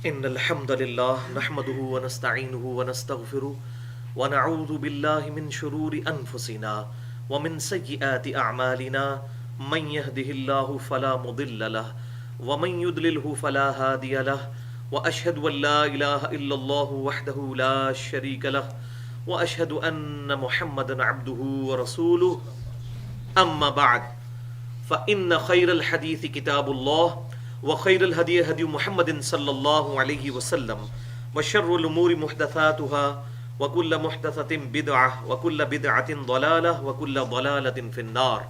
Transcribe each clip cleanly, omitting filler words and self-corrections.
إن الحمد لله نحمده ونستعينه ونستغفره ونعوذ بالله من شرور أنفسنا ومن سيئات أعمالنا من يهده الله فلا مضل له ومن يضلله فلا هادي له وأشهد أن لا إله إلا الله وحده لا شريك له وأشهد أن محمدا عبده ورسوله أما بعد فإن خير الحديث كتاب الله وخير الهدي هدي محمد صلى الله عليه وسلم وشر الأمور محدثاتها وكل محدثة بدعة وكل بدعة ضلالة وكل ضلالة في النار.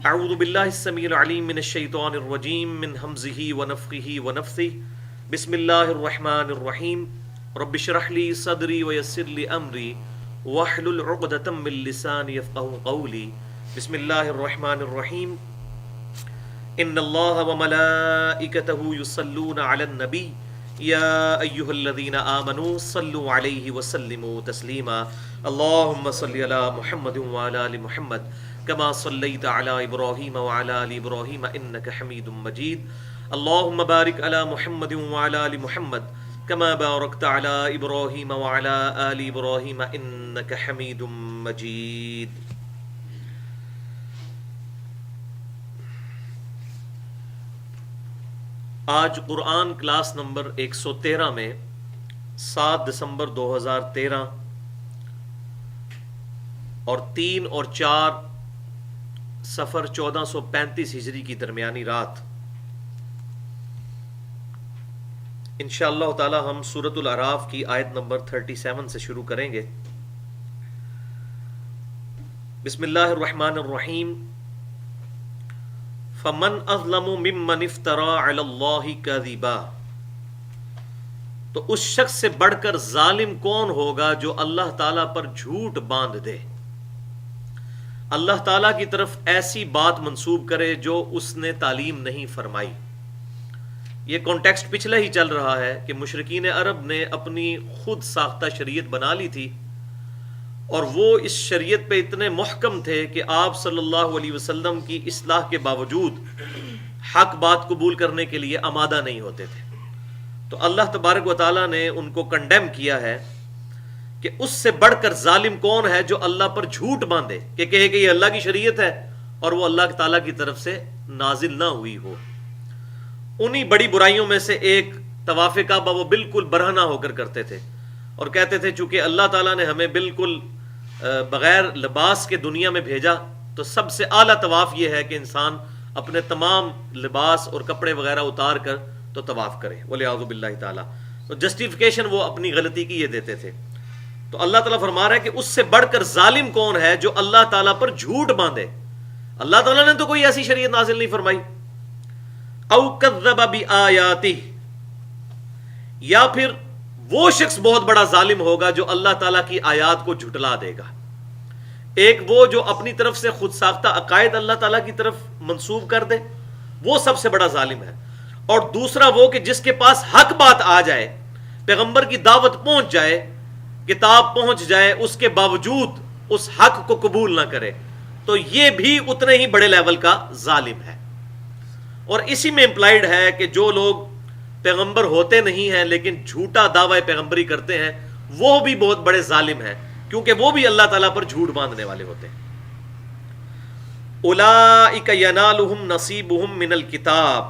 أعوذ بالله السميع العليم من الشيطان الرجيم من همزه ونفخه ونفثه. بسم الله الرحمن الرحيم. رب اشرح لي صدري ويسر لي أمري واحلل عقدة من لساني يفقهوا قولي. بسم الله الرحمن الرحيم. ان اللہ وملائکتہ یصلون علی النبی یا ایہا الذین آمنوا صلوا علیہ وسلموا تسلیما. اللہم صل علی محمد وعلی آل محمد کما صلیت علی ابراہیم وعلی آل ابراہیم انک حمید مجید. اللہم بارک علی محمد وعلی آل محمد کما بارکت علی ابراہیم وعلی آل ابراہیم انک حمید مجید. آج قرآن کلاس نمبر 113 میں 7 دسمبر 2013 اور 3 اور 4 صفر 1435 ہجری کی درمیانی رات انشاءاللہ تعالی ہم سورۃ الاعراف کی آیت نمبر 37 سے شروع کریں گے. بسم اللہ الرحمن الرحیم. فمن اظلم ممن افترى علی اللہ کذبا. تو اس شخص سے بڑھ کر ظالم کون ہوگا جو اللہ تعالیٰ پر جھوٹ باندھ دے، اللہ تعالیٰ کی طرف ایسی بات منسوب کرے جو اس نے تعلیم نہیں فرمائی. یہ کانٹیکسٹ پچھلا ہی چل رہا ہے کہ مشرکین عرب نے اپنی خود ساختہ شریعت بنا لی تھی اور وہ اس شریعت پہ اتنے محکم تھے کہ آپ صلی اللہ علیہ وسلم کی اصلاح کے باوجود حق بات قبول کرنے کے لیے آمادہ نہیں ہوتے تھے. تو اللہ تبارک و تعالیٰ نے ان کو کنڈیم کیا ہے کہ اس سے بڑھ کر ظالم کون ہے جو اللہ پر جھوٹ باندھے کہ کہے کہ یہ اللہ کی شریعت ہے اور وہ اللہ تعالیٰ کی طرف سے نازل نہ ہوئی ہو. انہی بڑی برائیوں میں سے ایک طواف کعبہ وہ بالکل برہنہ ہو کر کرتے تھے اور کہتے تھے چونکہ اللہ تعالیٰ نے ہمیں بالکل بغیر لباس کے دنیا میں بھیجا تو سب سے اعلیٰ طواف یہ ہے کہ انسان اپنے تمام لباس اور کپڑے وغیرہ اتار کر تو طواف کرے والعیاذ باللہ تعالیٰ. تو جسٹیفیکیشن وہ اپنی غلطی کی یہ دیتے تھے. تو اللہ تعالیٰ فرما رہا ہے کہ اس سے بڑھ کر ظالم کون ہے جو اللہ تعالیٰ پر جھوٹ باندھے. اللہ تعالیٰ نے تو کوئی ایسی شریعت نازل نہیں فرمائی. او کذب بآیاتہ، یا پھر وہ شخص بہت بڑا ظالم ہوگا جو اللہ تعالیٰ کی آیات کو جھٹلا دے گا. ایک وہ جو اپنی طرف سے خود ساختہ عقائد اللہ تعالیٰ کی طرف منسوب کر دے، وہ سب سے بڑا ظالم ہے. اور دوسرا وہ کہ جس کے پاس حق بات آ جائے، پیغمبر کی دعوت پہنچ جائے، کتاب پہنچ جائے، اس کے باوجود اس حق کو قبول نہ کرے، تو یہ بھی اتنے ہی بڑے لیول کا ظالم ہے. اور اسی میں امپلائیڈ ہے کہ جو لوگ پیغمبر ہوتے نہیں ہیں لیکن جھوٹا دعوی پیغمبری کرتے ہیں وہ بھی بہت بڑے ظالم ہیں، کیونکہ وہ بھی اللہ تعالیٰ پر جھوٹ باندھنے والے ہوتے ہیں. اولئک ینالہم نصیبہم من الکتاب،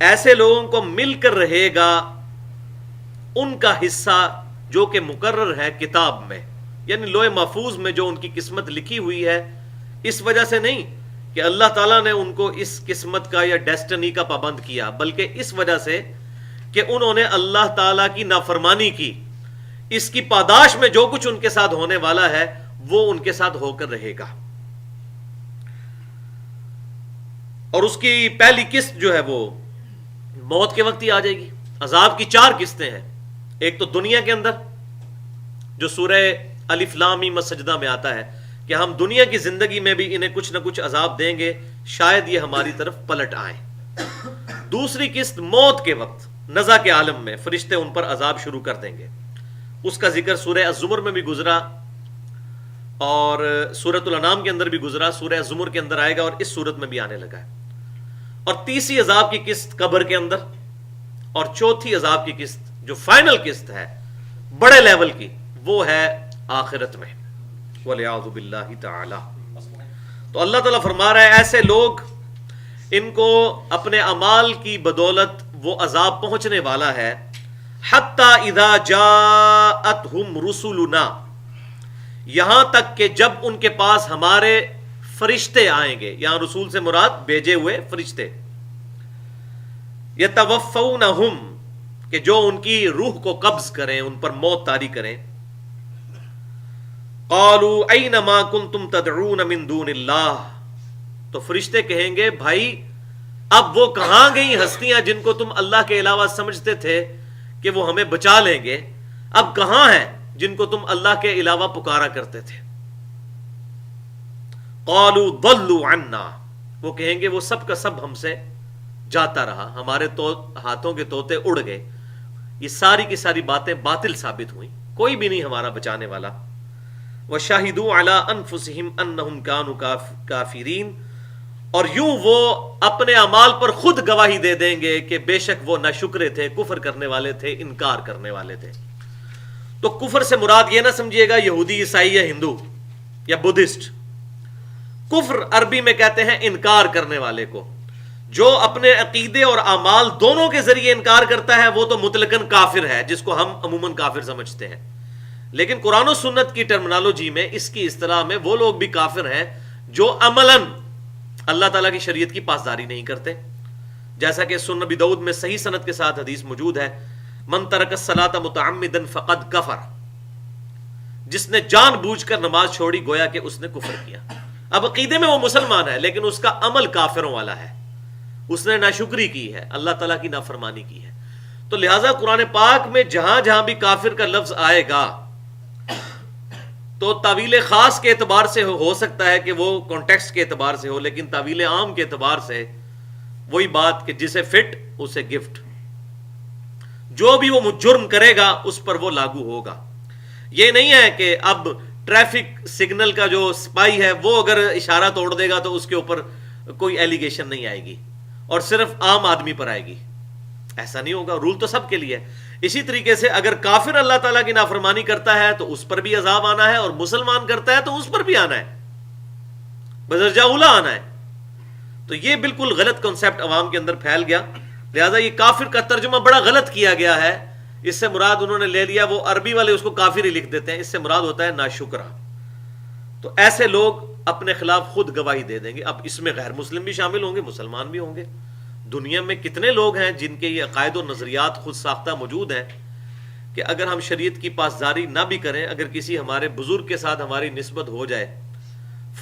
ایسے لوگوں کو مل کر رہے گا ان کا حصہ جو کہ مقرر ہے کتاب میں، یعنی لوح محفوظ میں جو ان کی قسمت لکھی ہوئی ہے. اس وجہ سے نہیں کہ اللہ تعالیٰ نے ان کو اس قسمت کا یا ڈیسٹنی کا پابند کیا، بلکہ اس وجہ سے کہ انہوں نے اللہ تعالیٰ کی نافرمانی کی. اس کی پاداش میں جو کچھ ان کے ساتھ ہونے والا ہے وہ ان کے ساتھ ہو کر رہے گا. اور اس کی پہلی قسط جو ہے وہ موت کے وقت ہی آ جائے گی. عذاب کی 4 قسطیں ہیں. ایک تو دنیا کے اندر جو سورہ الف لام میم السجدہ میں آتا ہے کہ ہم دنیا کی زندگی میں بھی انہیں کچھ نہ کچھ عذاب دیں گے، شاید یہ ہماری طرف پلٹ آئیں. دوسری قسط موت کے وقت نزع کے عالم میں فرشتے ان پر عذاب شروع کر دیں گے. اس کا ذکر سورہ الزمر میں بھی گزرا اور سورۃ الانعام کے اندر بھی گزرا، سورہ الزمر کے اندر آئے گا اور اس سورت میں بھی آنے لگا ہے. اور تیسری عذاب کی قسط قبر کے اندر اور چوتھی عذاب کی قسط جو فائنل قسط ہے بڑے لیول کی، وہ ہے آخرت میں، وَلِعَوْذُ بِاللَّهِ تعالی۔ تو اللہ تعالیٰ فرما رہا ہے ایسے لوگ، ان کو اپنے اعمال کی بدولت وہ عذاب پہنچنے والا ہے، حَتَّى إِذَا جَاءَتْهُمْ رُسُلُنَا، یہاں تک کہ جب ان کے پاس ہمارے فرشتے آئیں گے، یہاں رسول سے مراد بھیجے ہوئے فرشتے، يَتَوَفَّوْنَهُمْ، کہ جو ان کی روح کو قبض کریں، ان پر موت طاری کریں، قَالُوا أَيْنَ مَا كُنْتُمْ تَدْعُونَ مِن دُونِ اللَّهِ، تو فرشتے کہیں گے بھائی اب وہ کہاں گئی ہستیاں جن کو تم اللہ کے علاوہ سمجھتے تھے کہ وہ ہمیں بچا لیں گے، اب کہاں ہیں جن کو تم اللہ کے علاوہ پکارا کرتے تھے؟ قالوا ضلوا عنا، وہ کہیں گے وہ سب کا سب ہم سے جاتا رہا، ہمارے ہاتھوں کے طوطے اڑ گئے، یہ ساری کی ساری باتیں باطل ثابت ہوئیں، کوئی بھی نہیں ہمارا بچانے والا۔ وَشَهِدُوا عَلَىٰ أَنفُسِهِمْ أَنَّهُمْ كَانُوا كَافِرِينَ، اور یوں وہ اپنے اعمال پر خود گواہی دے دیں گے کہ بے شک وہ ناشکرے تھے، کفر کرنے والے تھے، انکار کرنے والے تھے۔ تو کفر سے مراد یہ نہ سمجھیے گا یہودی، عیسائی یا ہندو یا بدھسٹ۔ کفر عربی میں کہتے ہیں انکار کرنے والے کو، جو اپنے عقیدے اور اعمال دونوں کے ذریعے انکار کرتا ہے وہ تو مطلقاً کافر ہے، جس کو ہم عموماً کافر سمجھتے ہیں۔ لیکن قرآن و سنت کی ٹرمنالوجی میں، اس کی اصطلاح میں، وہ لوگ بھی کافر ہیں جو عملاً اللہ تعالیٰ کی شریعت کی پاسداری نہیں کرتے، جیسا کہ سنن نبی داؤد میں صحیح سند کے ساتھ حدیث موجود ہے، من ترک الصلاۃ متعمدا فقد کفر، جس نے جان بوجھ کر نماز چھوڑی گویا کہ اس نے کفر کیا۔ اب عقیدے میں وہ مسلمان ہے لیکن اس کا عمل کافروں والا ہے، اس نے ناشکری کی ہے، اللہ تعالیٰ کی نافرمانی کی ہے۔ تو لہٰذا قرآن پاک میں جہاں جہاں بھی کافر کا لفظ آئے گا تو تعویل خاص کے اعتبار سے ہو سکتا ہے کہ وہ کانٹیکسٹ کے اعتبار سے ہو، لیکن تعویل عام کے اعتبار سے وہی بات کہ جسے فٹ اسے گفٹ، جو بھی وہ جرم کرے گا اس پر وہ لاگو ہوگا۔ یہ نہیں ہے کہ اب ٹریفک سگنل کا جو سپاہی ہے وہ اگر اشارہ توڑ دے گا تو اس کے اوپر کوئی ایلیگیشن نہیں آئے گی اور صرف عام آدمی پر آئے گی، ایسا نہیں ہوگا، رول تو سب کے لیے ہے۔ اسی طریقے سے اگر کافر اللہ تعالیٰ کی نافرمانی کرتا ہے تو اس پر بھی عذاب آنا ہے، اور مسلمان کرتا ہے تو اس پر بھی آنا ہے، بدرجہ اولا آنا ہے۔ تو یہ بالکل غلط کنسپٹ عوام کے اندر پھیل گیا، لہذا یہ کافر کا ترجمہ بڑا غلط کیا گیا ہے۔ اس سے مراد انہوں نے لے لیا، وہ عربی والے اس کو کافر ہی لکھ دیتے ہیں، اس سے مراد ہوتا ہے ناشکرہ۔ تو ایسے لوگ اپنے خلاف خود گواہی دے دیں گے۔ اب اس میں غیر مسلم بھی شامل ہوں گے، مسلمان بھی ہوں گے۔ دنیا میں کتنے لوگ ہیں جن کے یہ عقائد و نظریات خود ساختہ موجود ہیں کہ اگر ہم شریعت کی پاسداری نہ بھی کریں، اگر کسی ہمارے بزرگ کے ساتھ ہماری نسبت ہو جائے،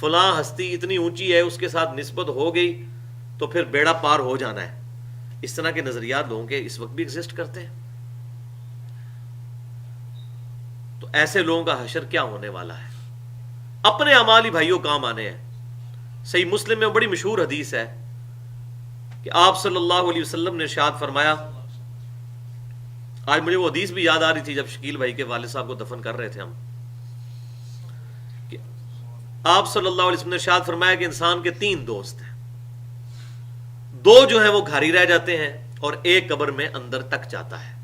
فلاں ہستی اتنی اونچی ہے اس کے ساتھ نسبت ہو گئی تو پھر بیڑا پار ہو جانا ہے، اس طرح کے نظریات لوگوں کے اس وقت بھی ایگزسٹ کرتے ہیں۔ تو ایسے لوگوں کا حشر کیا ہونے والا ہے؟ اپنے اعمال ہی بھائیوں کام آنے ہیں۔ صحیح مسلم میں بڑی مشہور حدیث ہے کہ آپ صلی اللہ علیہ وسلم نے ارشاد فرمایا، آج مجھے وہ حدیث بھی یاد آ رہی تھی جب شکیل بھائی کے والد صاحب کو دفن کر رہے تھے ہم، کہ آپ صلی اللہ علیہ وسلم نے ارشاد فرمایا کہ انسان کے 3 دوست ہیں، 2 جو ہیں وہ گھر ہی رہ جاتے ہیں اور ایک قبر میں اندر تک جاتا ہے۔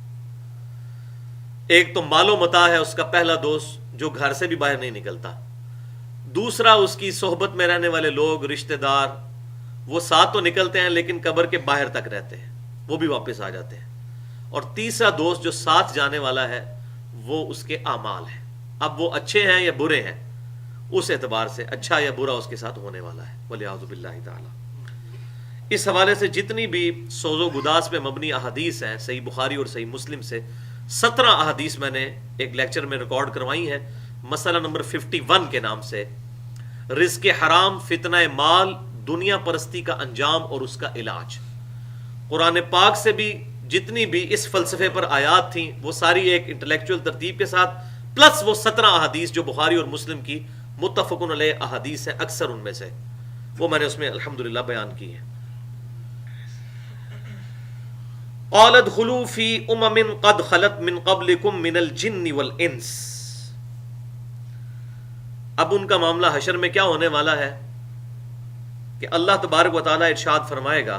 ایک تو مال و متاع ہے اس کا پہلا دوست جو گھر سے بھی باہر نہیں نکلتا، دوسرا اس کی صحبت میں رہنے والے لوگ، رشتہ دار، وہ ساتھ تو نکلتے ہیں لیکن قبر کے باہر تک رہتے ہیں، وہ بھی واپس آ جاتے ہیں۔ اور تیسرا دوست جو ساتھ جانے والا ہے وہ اس کے اعمال ہے، اب وہ اچھے ہیں یا برے ہیں، اس اعتبار سے اچھا یا برا اس کے ساتھ ہونے والا ہے، وَلِعَوْذُ بِاللَّهِ تعالی۔ اس حوالے سے جتنی بھی سوز و گداز پہ مبنی احادیث ہیں، صحیح بخاری اور صحیح مسلم سے 17 احادیث میں نے ایک لیکچر میں ریکارڈ کروائی ہیں، مسئلہ نمبر 51 کے نام سے، رزق حرام، فتنہ مال، دنیا پرستی کا انجام اور اس کا علاج۔ قرآن پاک سے بھی جتنی بھی اس فلسفے پر آیات تھیں وہ ساری ایک انٹلیکچوئل ترتیب کے ساتھ، پلس وہ 17 احادیث جو بخاری اور مسلم کی متفقن علیہ احادیث ہیں، اکثر ان میں سے وہ میں نے اس میں الحمدللہ بیان کی ہے۔ قَالَ ادْخُلُوا فِي أُمَمٍ قَدْ خَلَتْ مِن قَبْلِكُم مِّنَ الْجِنِّ وَالْإِنسِ۔ اب ان کا معاملہ حشر میں کیا ہونے والا ہے کہ اللہ تبارک و تعالیٰ ارشاد فرمائے گا،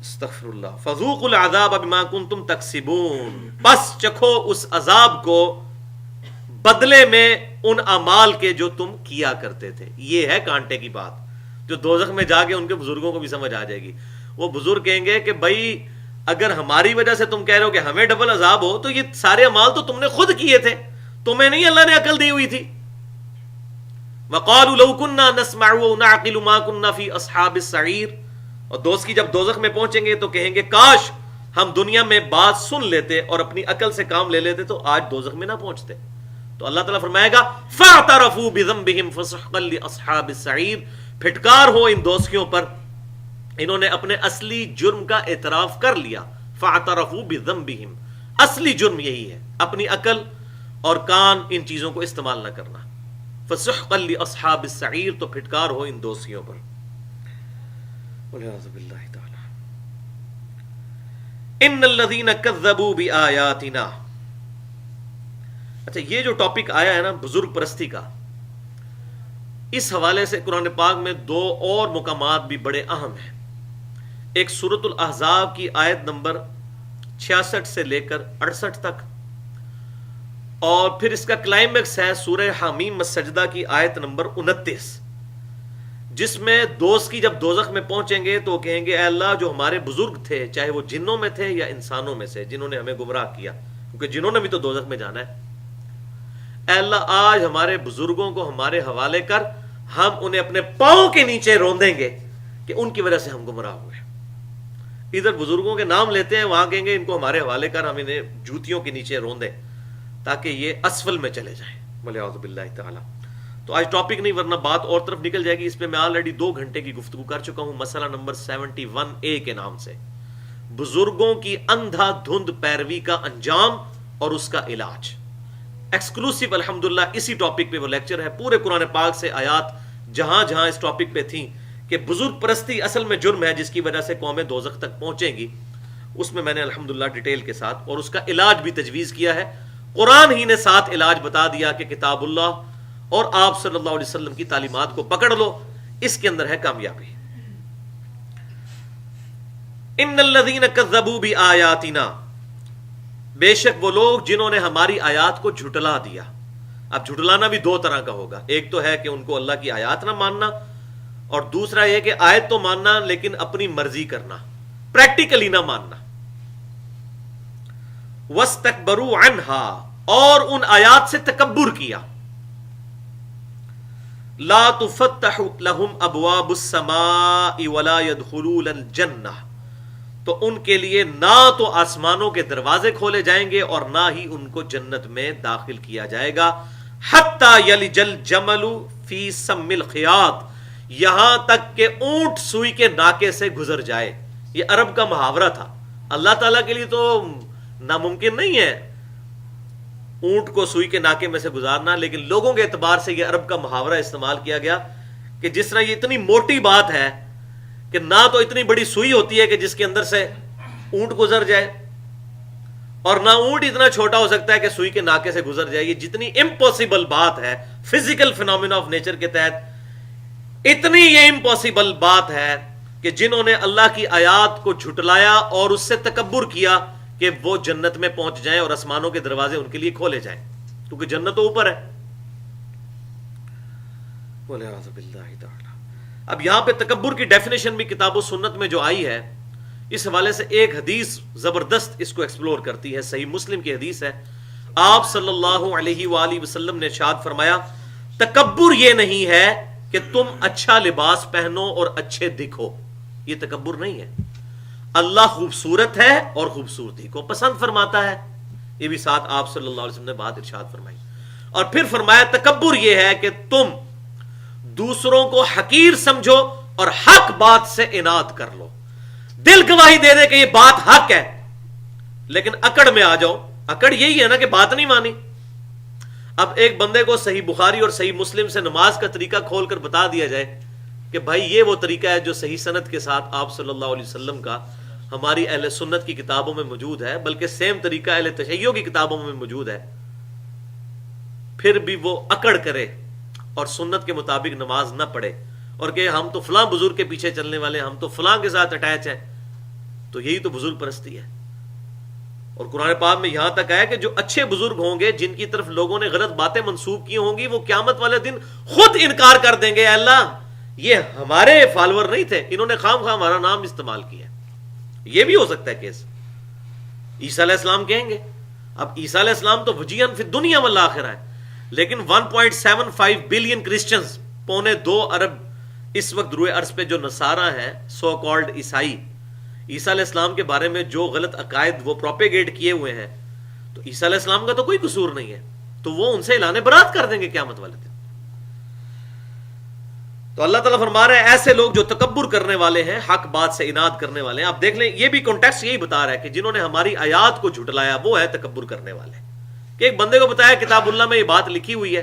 استغفر اللہ فذوقوا العذاب بما کنتم تکسبون، بس چکھو اس عذاب کو بدلے میں ان اعمال کے جو تم کیا کرتے تھے. یہ ہے کانٹے کی بات جو دوزخ میں جا کے ان کے بزرگوں کو بھی سمجھ آ جائے گی. وہ بزرگ کہیں گے کہ بھائی اگر ہماری وجہ سے تم کہہ رہے ہو کہ ہمیں ڈبل عذاب ہو تو یہ سارے اعمال تو تم نے خود کیے تھے، تمہیں نہیں اللہ نے عقل دی ہوئی تھی. وقالوا لو كنا نسمع ونعقل ما كنا في اصحاب السعير، اور دوست کی جب دوزخ میں پہنچیں گے تو کہیں گے کاش ہم دنیا میں بات سن لیتے اور اپنی عقل سے کام لے لیتے تو آج دوزخ میں نہ پہنچتے. تو اللہ تعالیٰ فرمائے گا فاعترفوا بذنبهم فسحقا لاصحاب السعير، پھٹکار ہو ان دوستیوں پر، انہوں نے اپنے اصلی جرم کا اعتراف کر لیا. فاعترفوا بذنبهم، اصلی جرم یہی ہے اپنی عقل اور کان ان چیزوں کو استعمال نہ کرنا. فسحقا لاصحاب السعير، تو پھٹکار ہو ان دوستیوں پر. والعیاذ باللہ تعالی. ان الذین کذبوا بآیاتنا، اچھا یہ جو ٹاپک آیا ہے نا بزرگ پرستی کا، اس حوالے سے قرآن پاک میں دو اور مقامات بھی بڑے اہم ہیں. ایک سورۃ الاحزاب کی آیت نمبر 66 سے لے کر 68 تک، اور پھر اس کا کلائمیکس ہے سورہ حمیم السجدہ کی آیت نمبر 29، جس میں دوست کی جب دوزخ میں پہنچیں گے تو کہیں گے اے اللہ جو ہمارے بزرگ تھے، چاہے وہ جنوں میں تھے یا انسانوں میں سے، جنہوں نے ہمیں گمراہ کیا، کیونکہ جنہوں نے بھی تو دوزخ میں جانا ہے، اے اللہ آج ہمارے بزرگوں کو ہمارے حوالے کر، ہم انہیں اپنے پاؤں کے نیچے روندیں گے کہ ان کی وجہ سے ہم گمراہ ہوئے. ادھر بزرگوں کے نام لیتے ہیں، وہاں کہیں گے ان کو ہمارے حوالے کر، ہم انہیں جوتیوں کے نیچے روندیں تاکہ یہ اسفل میں چلے جائیں. والعیاذ باللہ تعالی. تو آج ٹاپک نہیں ورنہ بات اور طرف نکل جائے گی. اس پہ میں آلریڈی 2 گھنٹے کی گفتگو کر چکا ہوں، مسئلہ نمبر 71A کے نام سے، بزرگوں کی اندھا دھند پیروی کا انجام اور اس کا علاج. ایکسکلوسیو الحمدللہ اسی ٹاپک پہ وہ لیکچر ہے. پورے قرآن پاک سے آیات جہاں جہاں اس ٹاپک پہ تھیں کہ بزرگ پرستی اصل میں جرم ہے جس کی وجہ سے قومیں دوزخ تک پہنچیں گی، اس میں نے الحمدللہ ڈیٹیل کے ساتھ اور اس کا علاج بھی تجویز کیا ہے. قرآن ہی نے ساتھ علاج بتا دیا کہ کتاب اللہ اور آپ صلی اللہ علیہ وسلم کی تعلیمات کو پکڑ لو، اس کے اندر ہے کامیابی. ان الذین کذبوا بآیاتنا، بے شک وہ لوگ جنہوں نے ہماری آیات کو جھٹلا دیا. اب جھٹلانا بھی 2 طرح کا ہوگا، ایک تو ہے کہ ان کو اللہ کی آیات نہ ماننا، اور دوسرا یہ کہ آیت تو ماننا لیکن اپنی مرضی کرنا، پریکٹیکلی نہ ماننا. وَاسْتَكْبَرُوا عَنْهَا، اور ان آیات سے تکبر کیا. لَا تُفَتَّحُ لَهُمْ أَبْوَابُ السَّمَاءِ وَلَا يَدْخُلُونَ الْجَنَّةَ، تو ان کے لیے نہ تو آسمانوں کے دروازے کھولے جائیں گے اور نہ ہی ان کو جنت میں داخل کیا جائے گا. حَتَّى يَلِجَ الْجَمَلُ فِي سَمِّ الْخِيَاطِ، یہاں تک کہ اونٹ سوئی کے ناکے سے گزر جائے. یہ عرب کا محاورہ تھا، اللہ تعالیٰ کے لیے تو ناممکن نہیں ہے اونٹ کو سوئی کے ناکے میں سے گزارنا، لیکن لوگوں کے اعتبار سے یہ عرب کا محاورہ استعمال کیا گیا کہ جس طرح یہ اتنی موٹی بات ہے کہ نہ تو اتنی بڑی سوئی ہوتی ہے کہ جس کے اندر سے اونٹ گزر جائے، اور نہ اونٹ اتنا چھوٹا ہو سکتا ہے کہ سوئی کے ناکے سے گزر جائے. یہ جتنی امپاسبل بات ہے فزیکل فینومینا آف نیچر کے تحت، اتنی یہ امپاسبل بات ہے کہ جنہوں نے اللہ کی آیات کو جھٹلایا اور اس سے تکبر کیا کہ وہ جنت میں پہنچ جائیں اور آسمانوں کے دروازے ان کے لیے کھولے جائیں، کیونکہ جنت تو اوپر ہے. والعیاذ باللہ تعالی. اب یہاں پہ تکبر کی ڈیفینیشن بھی کتاب و سنت میں جو آئی ہے، اس حوالے سے ایک حدیث زبردست اس کو ایکسپلور کرتی ہے. صحیح مسلم کی حدیث ہے. آپ صلی اللہ علیہ وآلہ وسلم نے ارشاد فرمایا، تکبر یہ نہیں ہے کہ تم اچھا لباس پہنو اور اچھے دکھو، یہ تکبر نہیں ہے. اللہ خوبصورت ہے اور خوبصورتی کو پسند فرماتا ہے. یہ بھی ساتھ آپ صلی اللہ علیہ وسلم نے بات ارشاد فرمائی. اور پھر فرمایا تکبر یہ ہے کہ تم دوسروں کو حقیر سمجھو اور حق بات سے اناد کر لو. دل گواہی دے دے کہ یہ بات حق ہے، لیکن اکڑ میں آ جاؤ. اکڑ یہی ہے نا کہ بات نہیں مانی. اب ایک بندے کو صحیح بخاری اور صحیح مسلم سے نماز کا طریقہ کھول کر بتا دیا جائے کہ بھائی یہ وہ طریقہ ہے جو صحیح سند کے ساتھ آپ صلی اللہ علیہ وسلم کا ہماری اہل سنت کی کتابوں میں موجود ہے، بلکہ سیم طریقہ اہل تشیع کی کتابوں میں موجود ہے، پھر بھی وہ اکڑ کرے اور سنت کے مطابق نماز نہ پڑھے اور کہ ہم تو فلاں بزرگ کے پیچھے چلنے والے ہیں، ہم تو فلاں کے ساتھ اٹیچ ہیں، تو یہی تو بزرگ پرستی ہے. اور قرآن پاک میں یہاں تک آیا کہ جو اچھے بزرگ ہوں گے جن کی طرف لوگوں نے غلط باتیں منسوب کی ہوں گی وہ قیامت والے دن خود انکار کر دیں گے, اے اللہ یہ ہمارے فالوور نہیں تھے, انہوں نے خام خواہ ہمارا نام استعمال کیا. یہ بھی ہو سکتا ہے کیس. عیسیٰ علیہ السلام کہیں گے, اب عیسیٰ علیہ السلام تو وجیہن فی الدنیا والآخرہ ہے, لیکن 1.75 بلین کرسچنز, 2.25 ارب اس وقت روئے ارض پہ جو نصارہ ہیں, سو کالڈ عیسائی, عیسیٰ علیہ السلام کے بارے میں جو غلط عقائد وہ پروپیگیٹ کیے ہوئے ہیں, تو عیسیٰ علیہ السلام کا تو کوئی قصور نہیں ہے, تو وہ ان سے اعلان برات کر دیں گے قیامت والے دن. تو اللہ تعالیٰ فرما رہے ہیں ایسے لوگ جو تکبر کرنے والے ہیں, حق بات سے اناد کرنے والے ہیں. آپ دیکھ لیں یہ بھی کانٹیکسٹ یہی بتا رہا ہے کہ جنہوں نے ہماری آیات کو جھٹلایا وہ ہے تکبر کرنے والے. کہ ایک بندے کو بتایا کتاب اللہ میں یہ بات لکھی ہوئی ہے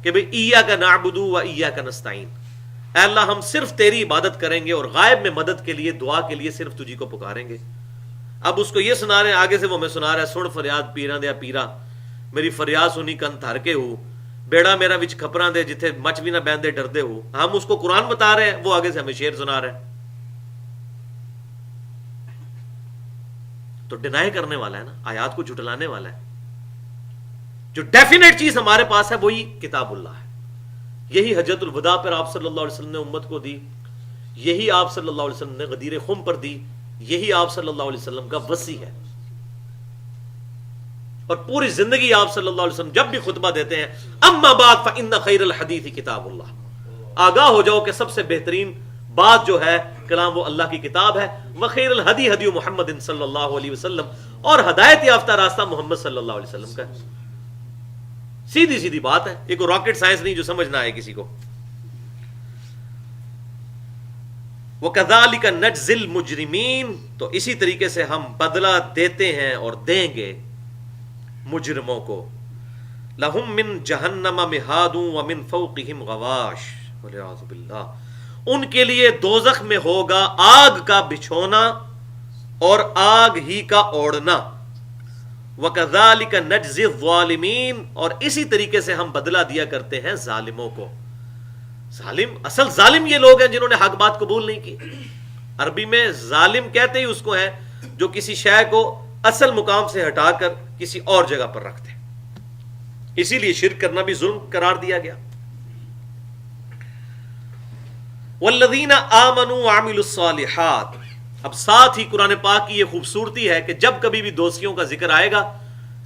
کہ بھئی ایاک نعبد و ایاک نستعین, اے اللہ ہم صرف تیری عبادت کریں گے اور غائب میں مدد کے لیے دعا کے لیے صرف تجھی کو پکاریں گے. اب اس کو یہ سنا رہے ہیں, آگے سے وہ ہمیں سنا رہا ہے, سن فریاد پیراں دیا پیرا, میری فریاد سنی کن تھر کے ہو, بیڑا میرا وچ کھپراں دے جتھے مچ بھی نہ بیندے ڈردے ہو. ہم اس کو قرآن بتا رہے ہیں, وہ آگے سے ہمیں شعر سنا رہے ہیں. تو ڈینائی کرنے والا ہے نا, آیات کو جھٹلانے والا ہے. جو ڈیفینیٹ چیز ہمارے پاس ہے وہی کتاب اللہ ہے. یہی حجۃ الوداع پر آپ صلی اللہ علیہ وسلم نے امت کو دی, یہی آپ صلی اللہ علیہ وسلم نے غدیر خم پر دی, یہی آپ صلی اللہ علیہ وسلم کا وصی ہے. اور پوری زندگی آپ صلی اللہ علیہ وسلم جب بھی خطبہ دیتے ہیں, اما بعد فإن خیر الحدیث کتاب اللہ, آگاہ ہو جاؤ کہ سب سے بہترین بات جو ہے کلام وہ اللہ کی کتاب ہے, وخیر الہدی ہدی محمد صلی اللہ علیہ وسلم, اور ہدایت یافتہ راستہ محمد صلی اللہ علیہ وسلم کا ہے. سیدھی سیدھی بات ہے, یہ کوئی راکٹ سائنس نہیں جو سمجھ نہ آئے کسی کو. وَكَذَلِكَ نَجْزِي الْمُجْرِمِينَ, تو اسی طریقے سے ہم بدلہ دیتے ہیں اور دیں گے مجرموں کو. لَهُم مِّن جَهَنَّمَ مِهَادٌ وَمِن فَوْقِهِمْ غَوَاشٍ وَالْعِيَاذُ بِاللَّهِ, ان کے لیے دوزخ میں ہوگا آگ کا بچھونا اور آگ ہی کا اوڑھنا. وَكَذَلِكَ نَجْزِي الظَّالِمِينَ, اور اسی طریقے سے ہم بدلہ دیا کرتے ہیں ظالموں کو. ظالم, اصل ظالم یہ لوگ ہیں جنہوں نے حق بات قبول نہیں کی. عربی میں ظالم کہتے ہی اس کو ہے جو کسی شے کو اصل مقام سے ہٹا کر کسی اور جگہ پر رکھتے. اسی لیے شرک کرنا بھی ظلم قرار دیا گیا. وَالَّذِينَ آمَنُوا وَعَمِلُوا الصَّالِحَاتِ, اب ساتھ ہی قرآن پاک کی یہ خوبصورتی ہے کہ جب کبھی بھی دوستیوں کا ذکر آئے گا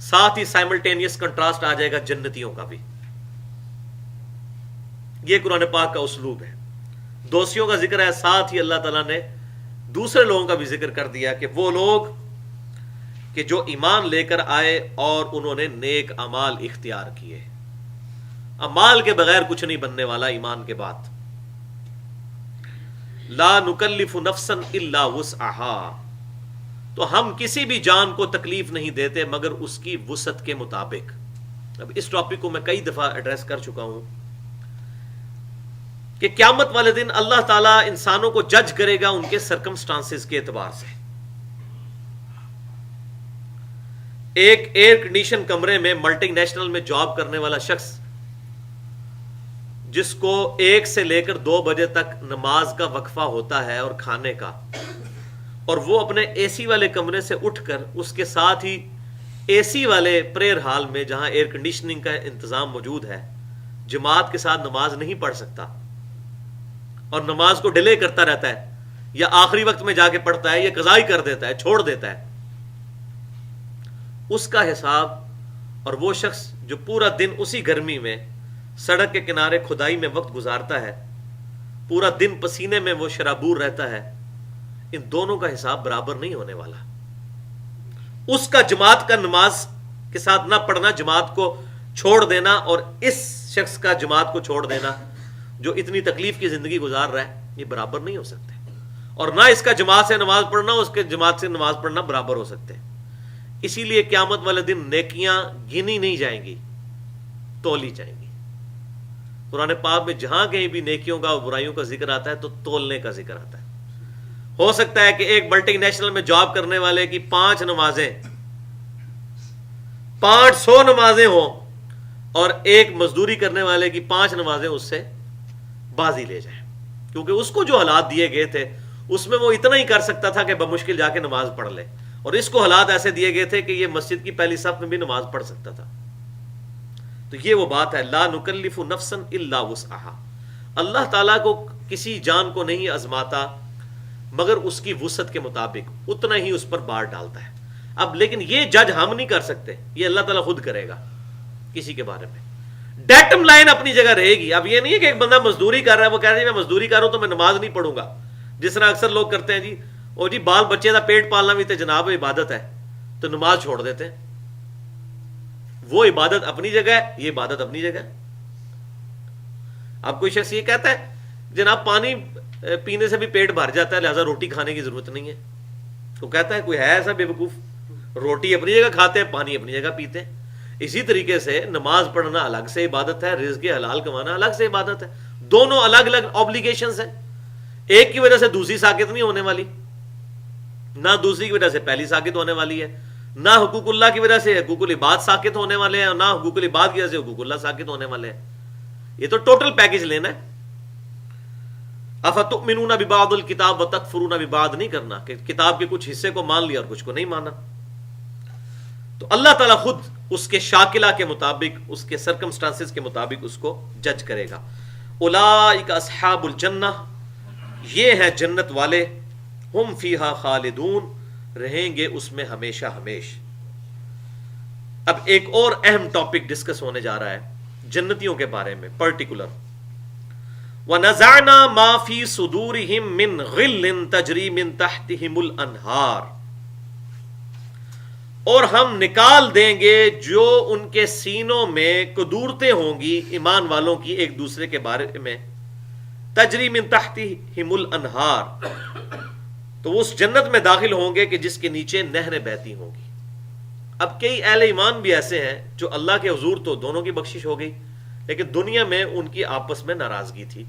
ساتھ ہی سائملٹینیس کنٹراسٹ آ جائے گا جنتیوں کا بھی. یہ قرآن پاک کا اسلوب ہے. دوستیوں کا ذکر ہے, ساتھ ہی اللہ تعالیٰ نے دوسرے لوگوں کا بھی ذکر کر دیا کہ وہ لوگ کہ جو ایمان لے کر آئے اور انہوں نے نیک اعمال اختیار کیے. اعمال کے بغیر کچھ نہیں بننے والا ایمان کے بعد. لا نکلف نفسا الا وسعها, تو ہم کسی بھی جان کو تکلیف نہیں دیتے مگر اس کی وسعت کے مطابق. اب اس ٹاپک کو میں کئی دفعہ ایڈریس کر چکا ہوں کہ قیامت والے دن اللہ تعالیٰ انسانوں کو جج کرے گا ان کے سرکمسٹانسز کے اعتبار سے. ایک ایئر کنڈیشن کمرے میں ملٹی نیشنل میں جاب کرنے والا شخص جس کو 1 سے لے کر 2 بجے تک نماز کا وقفہ ہوتا ہے اور کھانے کا, اور وہ اپنے اے سی والے کمرے سے اٹھ کر اس کے ساتھ ہی اے سی والے پریئر ہال میں جہاں ایئر کنڈیشننگ کا انتظام موجود ہے جماعت کے ساتھ نماز نہیں پڑھ سکتا اور نماز کو ڈیلے کرتا رہتا ہے, یا آخری وقت میں جا کے پڑھتا ہے, یا قضا ہی کر دیتا ہے, چھوڑ دیتا ہے, اس کا حساب. اور وہ شخص جو پورا دن اسی گرمی میں سڑک کے کنارے کھدائی میں وقت گزارتا ہے, پورا دن پسینے میں وہ شرابور رہتا ہے, ان دونوں کا حساب برابر نہیں ہونے والا. اس کا جماعت کا نماز کے ساتھ نہ پڑھنا, جماعت کو چھوڑ دینا, اور اس شخص کا جماعت کو چھوڑ دینا جو اتنی تکلیف کی زندگی گزار رہا ہے, یہ برابر نہیں ہو سکتے. اور نہ اس کا جماعت سے نماز پڑھنا اس کے جماعت سے نماز پڑھنا برابر ہو سکتے. اسی لیے قیامت والے دن نیکیاں گنی نہیں جائیں گی, تولی جائیں گی. قرآن پاک میں جہاں کہیں بھی نیکیوں کا اور برائیوں کا ذکر آتا ہے تو تولنے کا ذکر آتا ہے. ہو سکتا ہے کہ ایک ملٹی نیشنل میں جاب کرنے والے کی 5 نمازیں 500 نمازیں ہوں اور ایک مزدوری کرنے والے کی 5 نمازیں اس سے بازی لے جائیں, کیونکہ اس کو جو حالات دیے گئے تھے اس میں وہ اتنا ہی کر سکتا تھا کہ بمشکل جا کے نماز پڑھ لے، اور اس کو حالات ایسے دیے گئے تھے کہ یہ مسجد کی پہلی صف میں بھی نماز پڑھ سکتا تھا۔ تو یہ وہ بات ہے، لا نکلف نفسا الا وسعها، اللہ تعالیٰ کو کسی جان کو نہیں آزماتا مگر اس کی وسعت کے مطابق، اتنا ہی اس پر بار ڈالتا ہے۔ اب لیکن یہ جج ہم نہیں کر سکتے، یہ اللہ تعالیٰ خود کرے گا کسی کے بارے میں۔ ڈیٹم لائن اپنی جگہ رہے گی۔ اب یہ نہیں ہے کہ ایک بندہ مزدوری کر رہا ہے، وہ کہہ رہا ہے میں مزدوری کر رہا ہوں تو میں نماز نہیں پڑھوں گا، جس طرح اکثر لوگ کرتے ہیں، جی او جی بال بچے کا پیٹ پالنا بھی تے جناب عبادت ہے، تو نماز چھوڑ دیتے ہیں۔ وہ عبادت اپنی جگہ ہے، یہ عبادت اپنی جگہ ہے۔ اب کوئی شخص یہ کہتا ہے جناب پانی پینے سے بھی پیٹ بھر جاتا ہے لہذا روٹی کھانے کی ضرورت نہیں ہے، تو کہتا ہے کوئی ہے ایسا بے وقوف؟ روٹی اپنی جگہ کھاتے ہیں، پانی اپنی جگہ پیتے ہیں۔ اسی طریقے سے نماز پڑھنا الگ سے عبادت ہے، رزق حلال کمانا الگ سے عبادت ہے، دونوں الگ الگ اوبلیگیشنز ہیں۔ ایک کی وجہ سے دوسری ساقط نہیں ہونے والی، نہ دوسری کی وجہ سے پہلی ساقط ہونے والی ہے، نہ حقوق اللہ کی وجہ سے حقوق العباد ساقط ہونے والے ہیں، اور نہ حقوق العباد کی وجہ سے حقوق اللہ ساقط ہونے والے ہیں۔ یہ تو ٹوٹل پیکج لینا ہے۔ افتؤمنون ببعض الکتاب وتکفرون ببعض نہیں کرنا کہ کتاب کے کچھ حصے کو مان لیا اور کچھ کو نہیں مانا۔ تو اللہ تعالیٰ خود اس کے شاکلہ کے مطابق، اس کے سرکمسٹانسز کے مطابق اس کو جج کرے گا۔ اولئک اصحاب الجنہ، یہ ہیں جنت والے، ہم فیہا خالدون، رہیں گے اس میں ہمیشہ ہمیش۔ اب ایک اور اہم ٹاپک ڈسکس ہونے جا رہا ہے جنتیوں کے بارے میں پرٹیکولر۔ وَنَزَعْنَا مَا فِي صُدُورِهِم مِّن غِلٍّ تَجْرِي مِن تَحْتِهِمُ الْأَنْهَارُ، اور ہم نکال دیں گے جو ان کے سینوں میں قدورتیں ہوں گی ایمان والوں کی ایک دوسرے کے بارے میں، تجری من تحتہم الانہار، تو وہ اس جنت میں داخل ہوں گے کہ جس کے نیچے نہریں بہتی ہوں گی۔ اب کئی اہل ایمان بھی ایسے ہیں جو اللہ کے حضور تو دونوں کی بخشش ہو گئی، لیکن دنیا میں ان کی آپس میں ناراضگی تھی،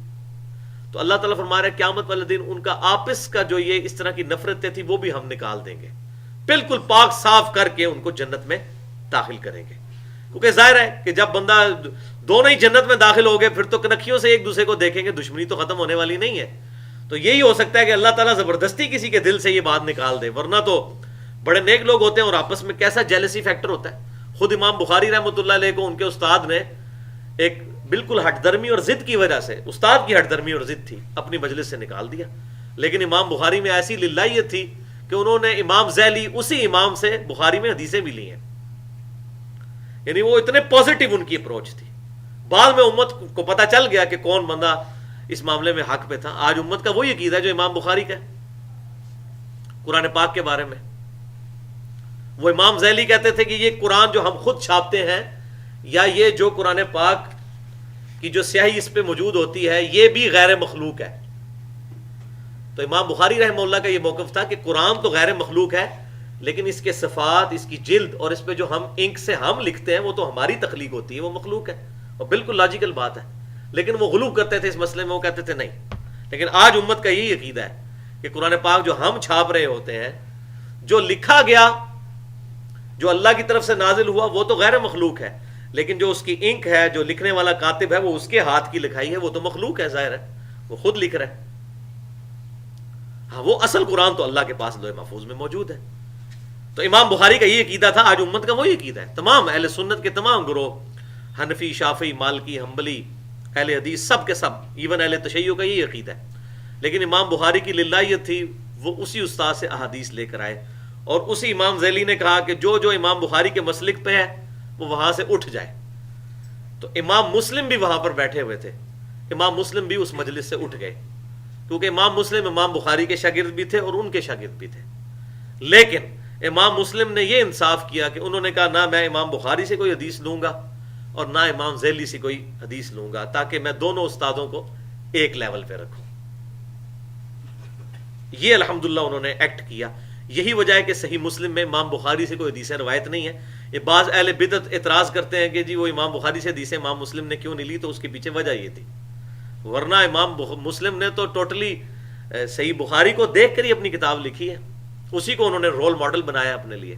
تو اللہ تعالیٰ فرما رہا ہے قیامت والے دن ان کا آپس کا جو یہ اس طرح کی نفرتیں تھی وہ بھی ہم نکال دیں گے، بالکل پاک صاف کر کے ان کو جنت میں داخل کریں گے۔ کیونکہ ظاہر ہے کہ جب بندہ دونوں ہی جنت میں داخل ہو گئے پھر تو کنکھیوں سے ایک دوسرے کو دیکھیں گے، دشمنی تو ختم ہونے والی نہیں ہے۔ تو یہی ہو سکتا ہے کہ اللہ تعالیٰ زبردستی کسی کے دل سے یہ بات نکال دے، ورنہ تو بڑے نیک لوگ ہوتے ہیں اور آپس میں کیسا جیلسی فیکٹر ہوتا ہے۔ خود امام بخاری رحمۃ اللہ علیہ کو ان کے استاد نے ایک بالکل ہٹ درمی اور ضد کی وجہ سے، استاد کی ہٹ درمی اور ضد تھی، اپنی مجلس سے نکال دیا، لیکن امام بخاری میں ایسی للہیت تھی کہ انہوں نے امام ذیلی اسی امام سے بخاری میں حدیثیں بھی لی ہیں، یعنی وہ اتنے پازیٹیو ان کی اپروچ تھی۔ بعد میں امت کو پتہ چل گیا کہ کون بندہ اس معاملے میں حق پہ تھا۔ آج امت کا وہی عقیدہ ہے جو امام بخاری کا ہے قرآن پاک کے بارے میں۔ وہ امام ذیلی کہتے تھے کہ یہ قرآن جو ہم خود چھاپتے ہیں یا یہ جو قرآن پاک کی جو سیاہی اس پہ موجود ہوتی ہے یہ بھی غیر مخلوق ہے۔ تو امام بخاری رحمہ اللہ کا یہ موقف تھا کہ قرآن تو غیر مخلوق ہے، لیکن اس کے صفات، اس کی جلد اور اس پہ جو ہم انک سے ہم لکھتے ہیں وہ تو ہماری تخلیق ہوتی ہے، وہ مخلوق ہے، اور بالکل لاجیکل بات ہے۔ لیکن وہ غلو کرتے تھے اس مسئلے میں، وہ کہتے تھے نہیں۔ لیکن آج امت کا یہی عقیدہ ہے کہ قرآن پاک جو ہم چھاپ رہے ہوتے ہیں، جو لکھا گیا، جو اللہ کی طرف سے نازل ہوا، وہ تو غیر مخلوق ہے، لیکن جو اس کی انک ہے، جو لکھنے والا کاتب ہے، وہ اس کے ہاتھ کی لکھائی ہے، وہ تو مخلوق ہے، ظاہر ہے وہ خود لکھ رہا ہے۔ ہاں وہ اصل قرآن تو اللہ کے پاس لوح محفوظ میں موجود ہے۔ تو امام بخاری کا یہ عقیدہ تھا، آج امت کا وہی عقیدہ ہے۔ تمام اہل سنت کے تمام گروہ، حنفی، شافعی، مالکی، حنبلی، اہل حدیث، سب کے سب، ایون اہل تشیع کا یہی عقیدہ ہے۔ لیکن امام بخاری کی للہیت تھی، وہ اسی استاد سے احادیث لے کر آئے، اور اسی امام ذیلی نے کہا کہ جو امام بخاری کے مسلک پہ ہے وہ وہاں سے اٹھ جائے۔ تو امام مسلم بھی وہاں پر بیٹھے ہوئے تھے، امام مسلم بھی اس مجلس سے اٹھ گئے، کیونکہ امام مسلم امام بخاری کے شاگرد بھی تھے اور ان کے شاگرد بھی تھے۔ لیکن امام مسلم نے یہ انصاف کیا کہ انہوں نے کہا نہ میں امام بخاری سے کوئی حدیث لوں گا اور نہ امام ذیلی سے کوئی حدیث لوں گا، تاکہ میں دونوں استادوں کو ایک لیول پہ رکھوں۔ یہ الحمدللہ انہوں نے ایکٹ کیا۔ یہی وجہ ہے کہ صحیح مسلم میں امام بخاری سے کوئی حدیث روایت نہیں ہے۔ یہ بعض اہل بدعت اعتراض کرتے ہیں کہ جی وہ امام بخاری سے حدیثیں امام مسلم نے کیوں نہیں لی، تو اس کے پیچھے وجہ یہ تھی، ورنہ امام مسلم نے تو ٹوٹلی صحیح بخاری کو دیکھ کر ہی اپنی کتاب لکھی ہے، اسی کو انہوں نے رول ماڈل بنایا اپنے لیے۔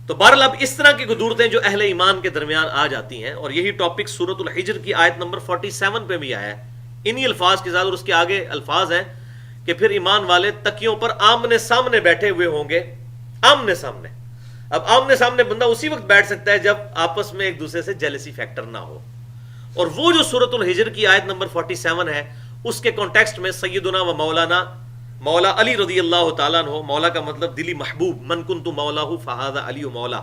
تو بہرحال اب اس طرح کی قدورتیں جو اہل ایمان کے درمیان آ جاتی ہیں، اور یہی ٹاپک سورۃ الحجر کی آیت نمبر 47 پہ بھی آیا ہے انہی الفاظ کے ساتھ، اور اس کے آگے الفاظ ہیں کہ پھر ایمان والے تکیوں پر آمنے سامنے بیٹھے ہوئے ہوں گے. آمنے سامنے. اب آمنے سامنے بندہ اسی وقت بیٹھ سکتا ہے جب آپس میں ایک دوسرے سے جیلسی فیکٹر نہ ہو. اور وہ جو سورۃ الحجر کی آیت نمبر 47 ہے، اس کے کانٹیکسٹ میں سیدنا و مولانا مولا علی رضی اللہ تعالیٰ عنہ، مولا کا مطلب دلی محبوب، من کنت مولاہ فہذا علی مولا،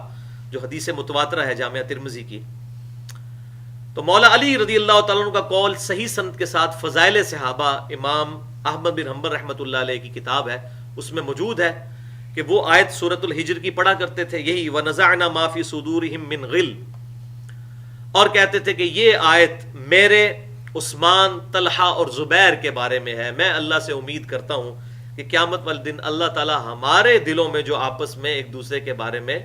جو حدیث متواترہ ہے جامعہ ترمذی کی. تو مولا علی رضی اللہ تعالیٰ عنہ کا قول صحیح سند کے ساتھ فضائل صحابہ، امام احمد بن حنبل رحمۃ اللہ علیہ کی کتاب ہے، اس میں موجود ہے کہ وہ آیت سورۃ الحجر کی پڑھا کرتے تھے، یہی وَنَزَعْنَا مَا فِي صُدُورِهِم مِّن غِلٍّ، اور کہتے تھے کہ یہ آیت میرے، عثمان، طلحہ اور زبیر کے بارے میں ہے. میں اللہ سے امید کرتا ہوں کہ قیامت والے دن اللہ تعالی ہمارے دلوں میں جو آپس میں ایک دوسرے کے بارے میں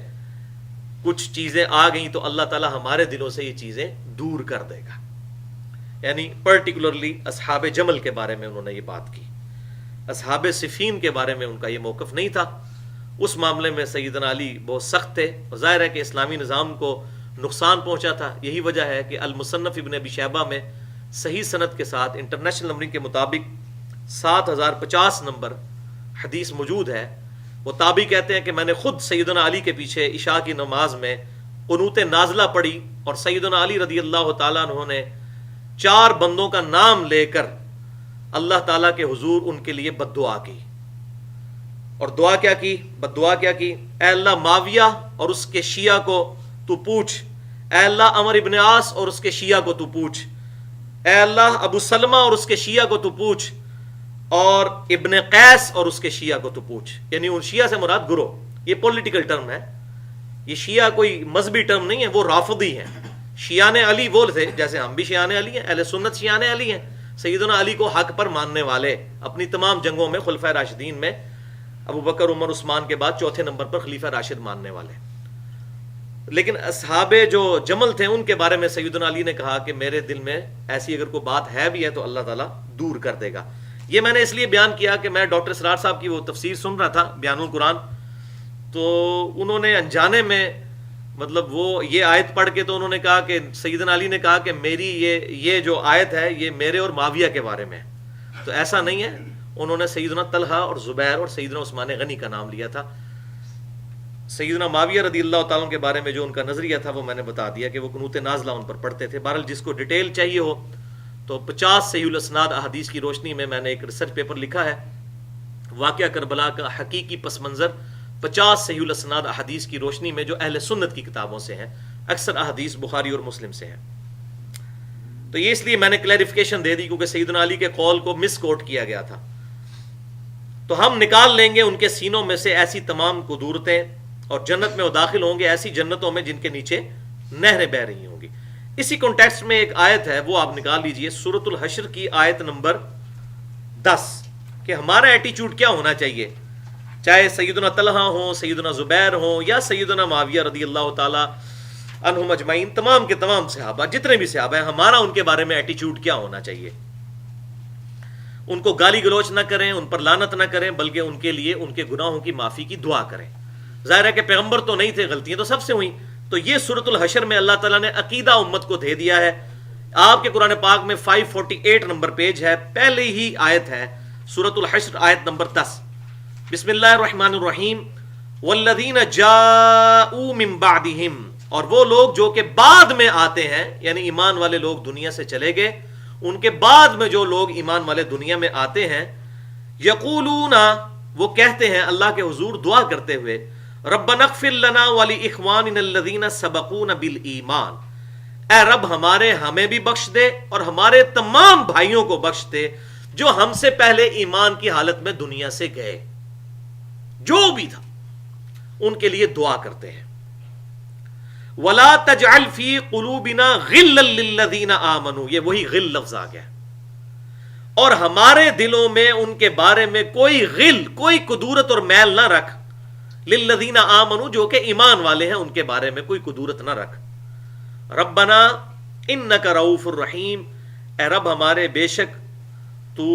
کچھ چیزیں آ گئیں تو اللہ تعالی ہمارے دلوں سے یہ چیزیں دور کر دے گا. یعنی پرٹیکولرلی اصحاب جمل کے بارے میں انہوں نے یہ بات کی. اصحاب صفین کے بارے میں ان کا یہ موقف نہیں تھا. اس معاملے میں سیدنا علی بہت سخت تھے، اور ظاہر ہے کہ اسلامی نظام کو نقصان پہنچا تھا. یہی وجہ ہے کہ المصنف ابن ابی شیبہ میں صحیح سند کے ساتھ انٹرنیشنل نمبرنگ کے مطابق 7050 نمبر حدیث موجود ہے. وہ تابعی کہتے ہیں کہ میں نے خود سیدنا علی کے پیچھے عشاء کی نماز میں قنوت نازلہ پڑھی، اور سیدنا علی رضی اللہ تعالیٰ عنہ نے 4 بندوں کا نام لے کر اللہ تعالیٰ کے حضور ان کے لیے بد دعا کی. اور دعا کیا کی؟ بد دعا کیا کی؟ اے اللہ معاویہ اور اس کے شیعہ کو تو پوچھ، اے اللہ عمر ابن عاص اور اس کے شیعہ کو تو پوچھ، اے اللہ ابو سلمہ اور اس کے شیعہ کو تو پوچھ، اور ابن قیس اور اس کے شیعہ کو تو پوچھ. یعنی ان شیعہ سے مراد گروہ، یہ پولیٹیکل ٹرم ہے، یہ شیعہ کوئی مذہبی ٹرم نہیں ہے، وہ رافضی ہیں. شیعان علی وہ تھے جیسے ہم بھی شیعان علی ہیں، اہل سنت شیعان علی ہیں، سیدنا علی کو حق پر ماننے والے، اپنی تمام جنگوں میں خلفائے راشدین میں ابو بکر، عمر، عثمان کے بعد 4تھے نمبر پر خلیفہ راشد ماننے والے. لیکن اصحاب جو جمل تھے ان کے بارے میں سیدنا علی نے کہا کہ میرے دل میں ایسی اگر کوئی بات ہے بھی ہے تو اللہ تعالیٰ دور کر دے گا. یہ میں نے اس لیے بیان کیا کہ میں ڈاکٹر اسرار صاحب کی وہ تفسیر سن رہا تھا، بیان القرآن، تو انہوں نے انجانے میں مطلب وہ یہ آیت پڑھ کے تو انہوں نے کہا کہ سیدنا علی نے کہا کہ میری یہ جو آیت ہے یہ میرے اور معاویہ کے بارے میں ہے. تو ایسا نہیں ہے، انہوں نے سیدنا طلحہ اور زبیر اور سیدنا عثمان غنی کا نام لیا تھا. سیدنا معاویہ رضی اللہ تعالیٰ کے بارے میں جو ان کا نظریہ تھا وہ میں نے بتا دیا کہ وہ قنوت نازلہ ان پر پڑھتے تھے. بہرحال جس کو ڈیٹیل چاہیے ہو تو 50 صحیح الاسناد احادیث کی روشنی میں میں نے ایک ریسرچ پیپر لکھا ہے، واقعہ کربلا کا حقیقی پس منظر 50 صحیح الاسناد احادیث کی روشنی میں، جو اہل سنت کی کتابوں سے ہیں، اکثر احادیث بخاری اور مسلم سے ہیں. تو یہ اس لیے میں نے کلیریفیکیشن دے دی کیونکہ سیدنا علی کے قول کو مس کوٹ کیا گیا تھا. تو ہم نکال لیں گے ان کے سینوں میں سے ایسی تمام قدورتیں، اور جنت میں وہ داخل ہوں گے ایسی جنتوں میں جن کے نیچے نہریں بہ رہی ہوں گی. اسی کانٹیکسٹ میں ایک آیت ہے وہ آپ نکال لیجئے، سورۃ الحشر کی آیت نمبر 10، کہ ہمارا ایٹیچیوڈ کیا ہونا چاہیے، چاہے سیدنا طلحہ ہوں، سیدنا زبیر ہوں، یا سیدنا معاویہ رضی اللہ تعالی عنہم اجمعین، تمام کے تمام صحابہ، جتنے بھی صحابہ ہیں، ہمارا ان کے بارے میں ایٹیچیوڈ کیا ہونا چاہیے. ان کو گالی گلوچ نہ کریں، ان پر لعنت نہ کریں، بلکہ ان کے لیے ان کے گناہوں کی معافی کی دعا کریں. ظاہر ہے کہ پیغمبر تو نہیں تھے، غلطیاں تو سب سے ہوئیں. تو یہ سورۃ الحشر میں اللہ تعالیٰ نے عقیدہ امت کو دے دیا ہے. آپ کے قرآن پاک میں 548 نمبر پیج ہے، پہلے ہی آیت ہے سورۃ الحشر آیت نمبر 10. بسم اللہ الرحمن الرحیم. والذین جاءوا من بعدہم، اور وہ لوگ جو کہ بعد میں آتے ہیں، یعنی ایمان والے لوگ دنیا سے چلے گئے، ان کے بعد میں جو لوگ ایمان والے دنیا میں آتے ہیں، یقولون، وہ کہتے ہیں اللہ کے حضور دعا کرتے ہوئے، ربنا اغفر لنا ولاخواننا الذین سبقونا بالایمان، اے رب ہمیں بھی بخش دے اور ہمارے تمام بھائیوں کو بخش دے جو ہم سے پہلے ایمان کی حالت میں دنیا سے گئے. جو بھی تھا ان کے لیے دعا کرتے ہیں. ولا تجعل فی قلوبنا غلا للذین آمنوا، یہ وہی غل لفظ آ گیا، اور ہمارے دلوں میں ان کے بارے میں کوئی غل، کوئی کدورت اور میل نہ رکھ، للذین آمنوا، جو کہ ایمان والے ہیں ان کے بارے میں کوئی کدورت نہ رکھ. ربنا انک رؤوف الرحیم، اے رب ہمارے بے شک تو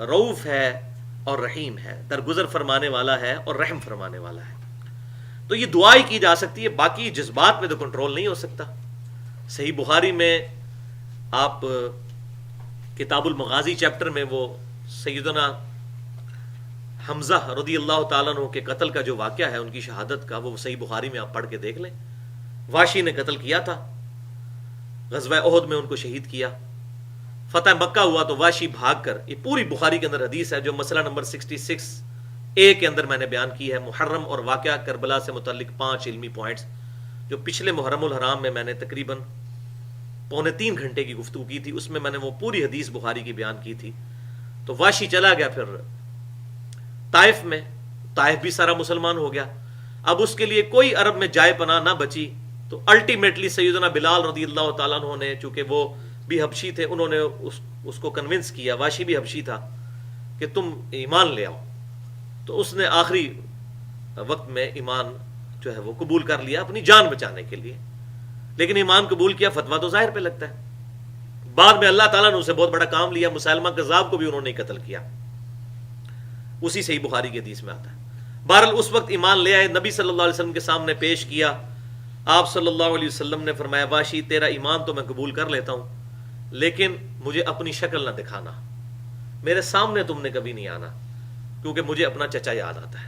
رؤوف ہے اور رحیم ہے، درگزر فرمانے والا ہے اور رحم فرمانے والا ہے. تو یہ دعا ہی کی جا سکتی ہے، باقی جذبات میں تو کنٹرول نہیں ہو سکتا. صحیح بخاری میں آپ کتاب المغازی چیپٹر میں وہ سیدنا حمزہ رضی اللہ تعالیٰ عنہ کے قتل کا جو واقعہ ہے، ان کی شہادت کا، وہ صحیح بخاری میں آپ پڑھ کے دیکھ لیں. واشی نے قتل کیا تھا، غزوہ احد میں ان کو شہید کیا. فتح مکہ ہوا تو واشی بھاگ کر، یہ پوری بخاری کے اندر حدیث ہے جو مسئلہ نمبر 66A کے اندر میں نے بیان کی ہے. محرم اور واقعہ کربلا سے متعلق 5 علمی پوائنٹس جو پچھلے محرم الحرام میں نے تقریباً 2.25 گھنٹے کی گفتگو کی تھی، اس میں نے وہ پوری حدیث بخاری کی بیان کی تھی. تو واشی چلا گیا پھر طائف میں، طائف بھی سارا مسلمان ہو گیا. اب اس کے لیے کوئی عرب میں جائے پناہ نہ بچی، تو الٹیمیٹلی سیدنا بلال رضی اللہ تعالیٰ عنہ نے، چونکہ وہ بھی حبشی تھے، انہوں نے اس کو کنونس کیا، واشی بھی حبشی تھا، کہ تم ایمان لے آؤ. تو اس نے آخری وقت میں ایمان جو ہے وہ قبول کر لیا اپنی جان بچانے کے لیے. لیکن ایمان قبول کیا، فتویٰ تو ظاہر پہ لگتا ہے. بعد میں اللہ تعالیٰ نے اسے بہت بڑا کام لیا، مسلمہ کذاب کو بھی انہوں نے قتل کیا، اسی صحیح بخاری کی حدیث میں آتا ہے. بہرحال اس وقت ایمان لے آئے، نبی صلی اللہ علیہ وسلم کے سامنے پیش کیا. آپ صلی اللہ علیہ وسلم نے فرمایا واشی تیرا ایمان تو میں قبول کر لیتا ہوں، لیکن مجھے اپنی شکل نہ دکھانا، میرے سامنے تم نے کبھی نہیں آنا، کیونکہ مجھے اپنا چچا یاد آتا ہے.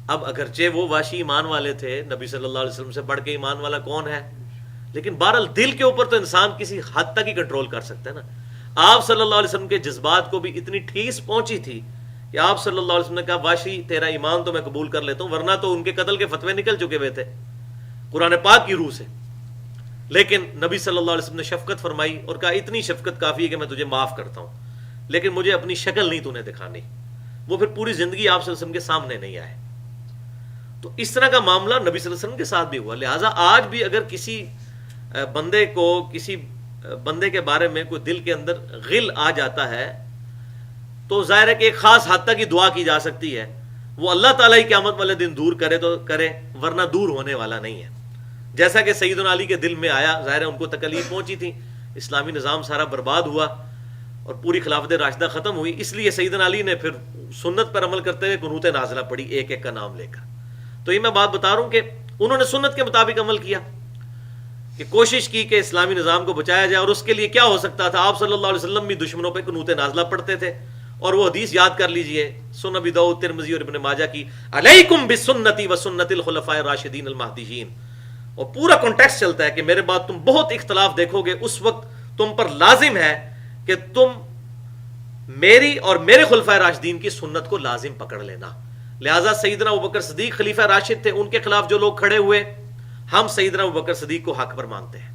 اب اگرچہ وہ واشی ایمان والے تھے، نبی صلی اللہ علیہ وسلم سے بڑھ کے ایمان والا کون ہے، لیکن بہرحال دل کے اوپر تو انسان کسی حد تک ہی کنٹرول کر سکتا ہے نا. آپ صلی اللہ علیہ وسلم کے جذبات کو بھی اتنی ٹھیس پہنچی تھی کہ آپ صلی اللہ علیہ وسلم نے کہا واشی تیرا ایمان تو میں قبول کر لیتا ہوں، ورنہ تو ان کے قتل کے فتوے نکل چکے ہوئے تھے قرآن پاک کی روح سے. لیکن نبی صلی اللہ علیہ وسلم نے شفقت فرمائی اور کہا اتنی شفقت کافی ہے کہ میں تجھے معاف کرتا ہوں، لیکن مجھے اپنی شکل نہیں تو نے دکھانی. وہ پھر پوری زندگی آپ صلی اللہ علیہ وسلم کے سامنے نہیں آئے. تو اس طرح کا معاملہ نبی صلی اللہ علیہ وسلم کے ساتھ بھی ہوا. لہٰذا آج بھی اگر کسی بندے کو کسی بندے کے بارے میں کوئی دل کے اندر غل آ جاتا ہے تو ظاہر ہے کہ ایک خاص حد تک ہی دعا کی جا سکتی ہے، وہ اللہ تعالیٰ ہی قیامت والے دن دور کرے تو کرے، ورنہ دور ہونے والا نہیں ہے. جیسا کہ سیدنا علی کے دل میں آیا، ظاہر ہے ان کو تکلیف پہنچی تھی، اسلامی نظام سارا برباد ہوا اور پوری خلافت راشدہ ختم ہوئی. اس لیے سیدنا علی نے پھر سنت پر عمل کرتے ہوئے قنوت نازلہ پڑھی، ایک ایک کا نام لے کر. تو یہ میں بات بتا رہا ہوں کہ انہوں نے سنت کے مطابق عمل کیا، کہ کوشش کی کہ اسلامی نظام کو بچایا جائے. اور اس کے لیے کیا ہو سکتا تھا، آپ صلی اللہ علیہ وسلم بھی دشمنوں پہ قنوت نازلہ پڑھتے تھے. اور وہ حدیث یاد کر لیجئے، سنن ابی داؤد، ترمذی اور ابن ماجہ کی، علیکم بسنتی و سنت الخلفاء الراشدین المہدیین. اور پورا کانٹیکسٹ چلتا ہے کہ میرے بعد تم بہت اختلاف دیکھو گے، اس وقت تم پر لازم ہے کہ تم میری اور میرے خلفائے راشدین کی سنت کو لازم پکڑ لینا. لہٰذا سیدنا ابوبکر صدیق خلیفہ راشد تھے، ان کے خلاف جو لوگ کھڑے ہوئے، ہم سیدنا ابوبکر صدیق کو حق پر مانتے ہیں.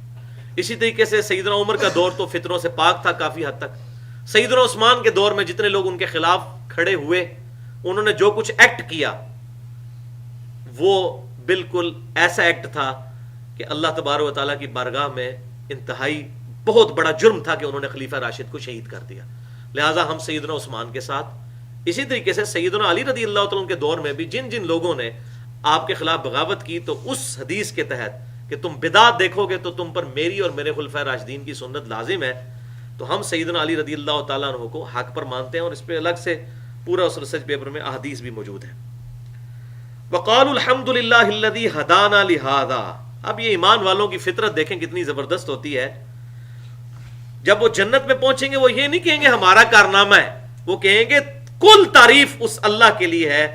اسی طریقے سے سیدنا عمر کا دور تو فتنوں سے پاک تھا کافی حد تک. سیدنا عثمان کے دور میں جتنے لوگ ان کے خلاف کھڑے ہوئے، انہوں نے جو کچھ ایکٹ کیا وہ بالکل ایسا ایکٹ تھا کہ اللہ تبارک و تعالیٰ کی بارگاہ میں انتہائی بہت بڑا جرم تھا کہ انہوں نے خلیفہ راشد کو شہید کر دیا. لہٰذا ہم سیدنا عثمان کے ساتھ. اسی طریقے سے سیدنا علی رضی اللہ تعالیٰ کے دور میں بھی جن جن لوگوں نے آپ کے خلاف بغاوت کی، تو اس حدیث کے تحت کہ تم بدعت دیکھو گے تو تم پر میری اور میرے خلفائے راشدین کی سنت لازم ہے، تو ہم سیدنا علی رضی اللہ تعالیٰ عنہ کو حق پر مانتے ہیں. اور اس پہ الگ سے پورا اس ریسرچ پیپر میں احادیث بھی موجود ہے. وقالوا الحمد للہ الذی ہدانا لہذا. اب یہ ایمان والوں کی فطرت دیکھیں کتنی زبردست ہوتی ہے. جب وہ جنت میں پہنچیں گے وہ یہ نہیں کہیں گے ہمارا کارنامہ ہے، وہ کہیں گے کل تعریف اس اللہ کے لیے ہے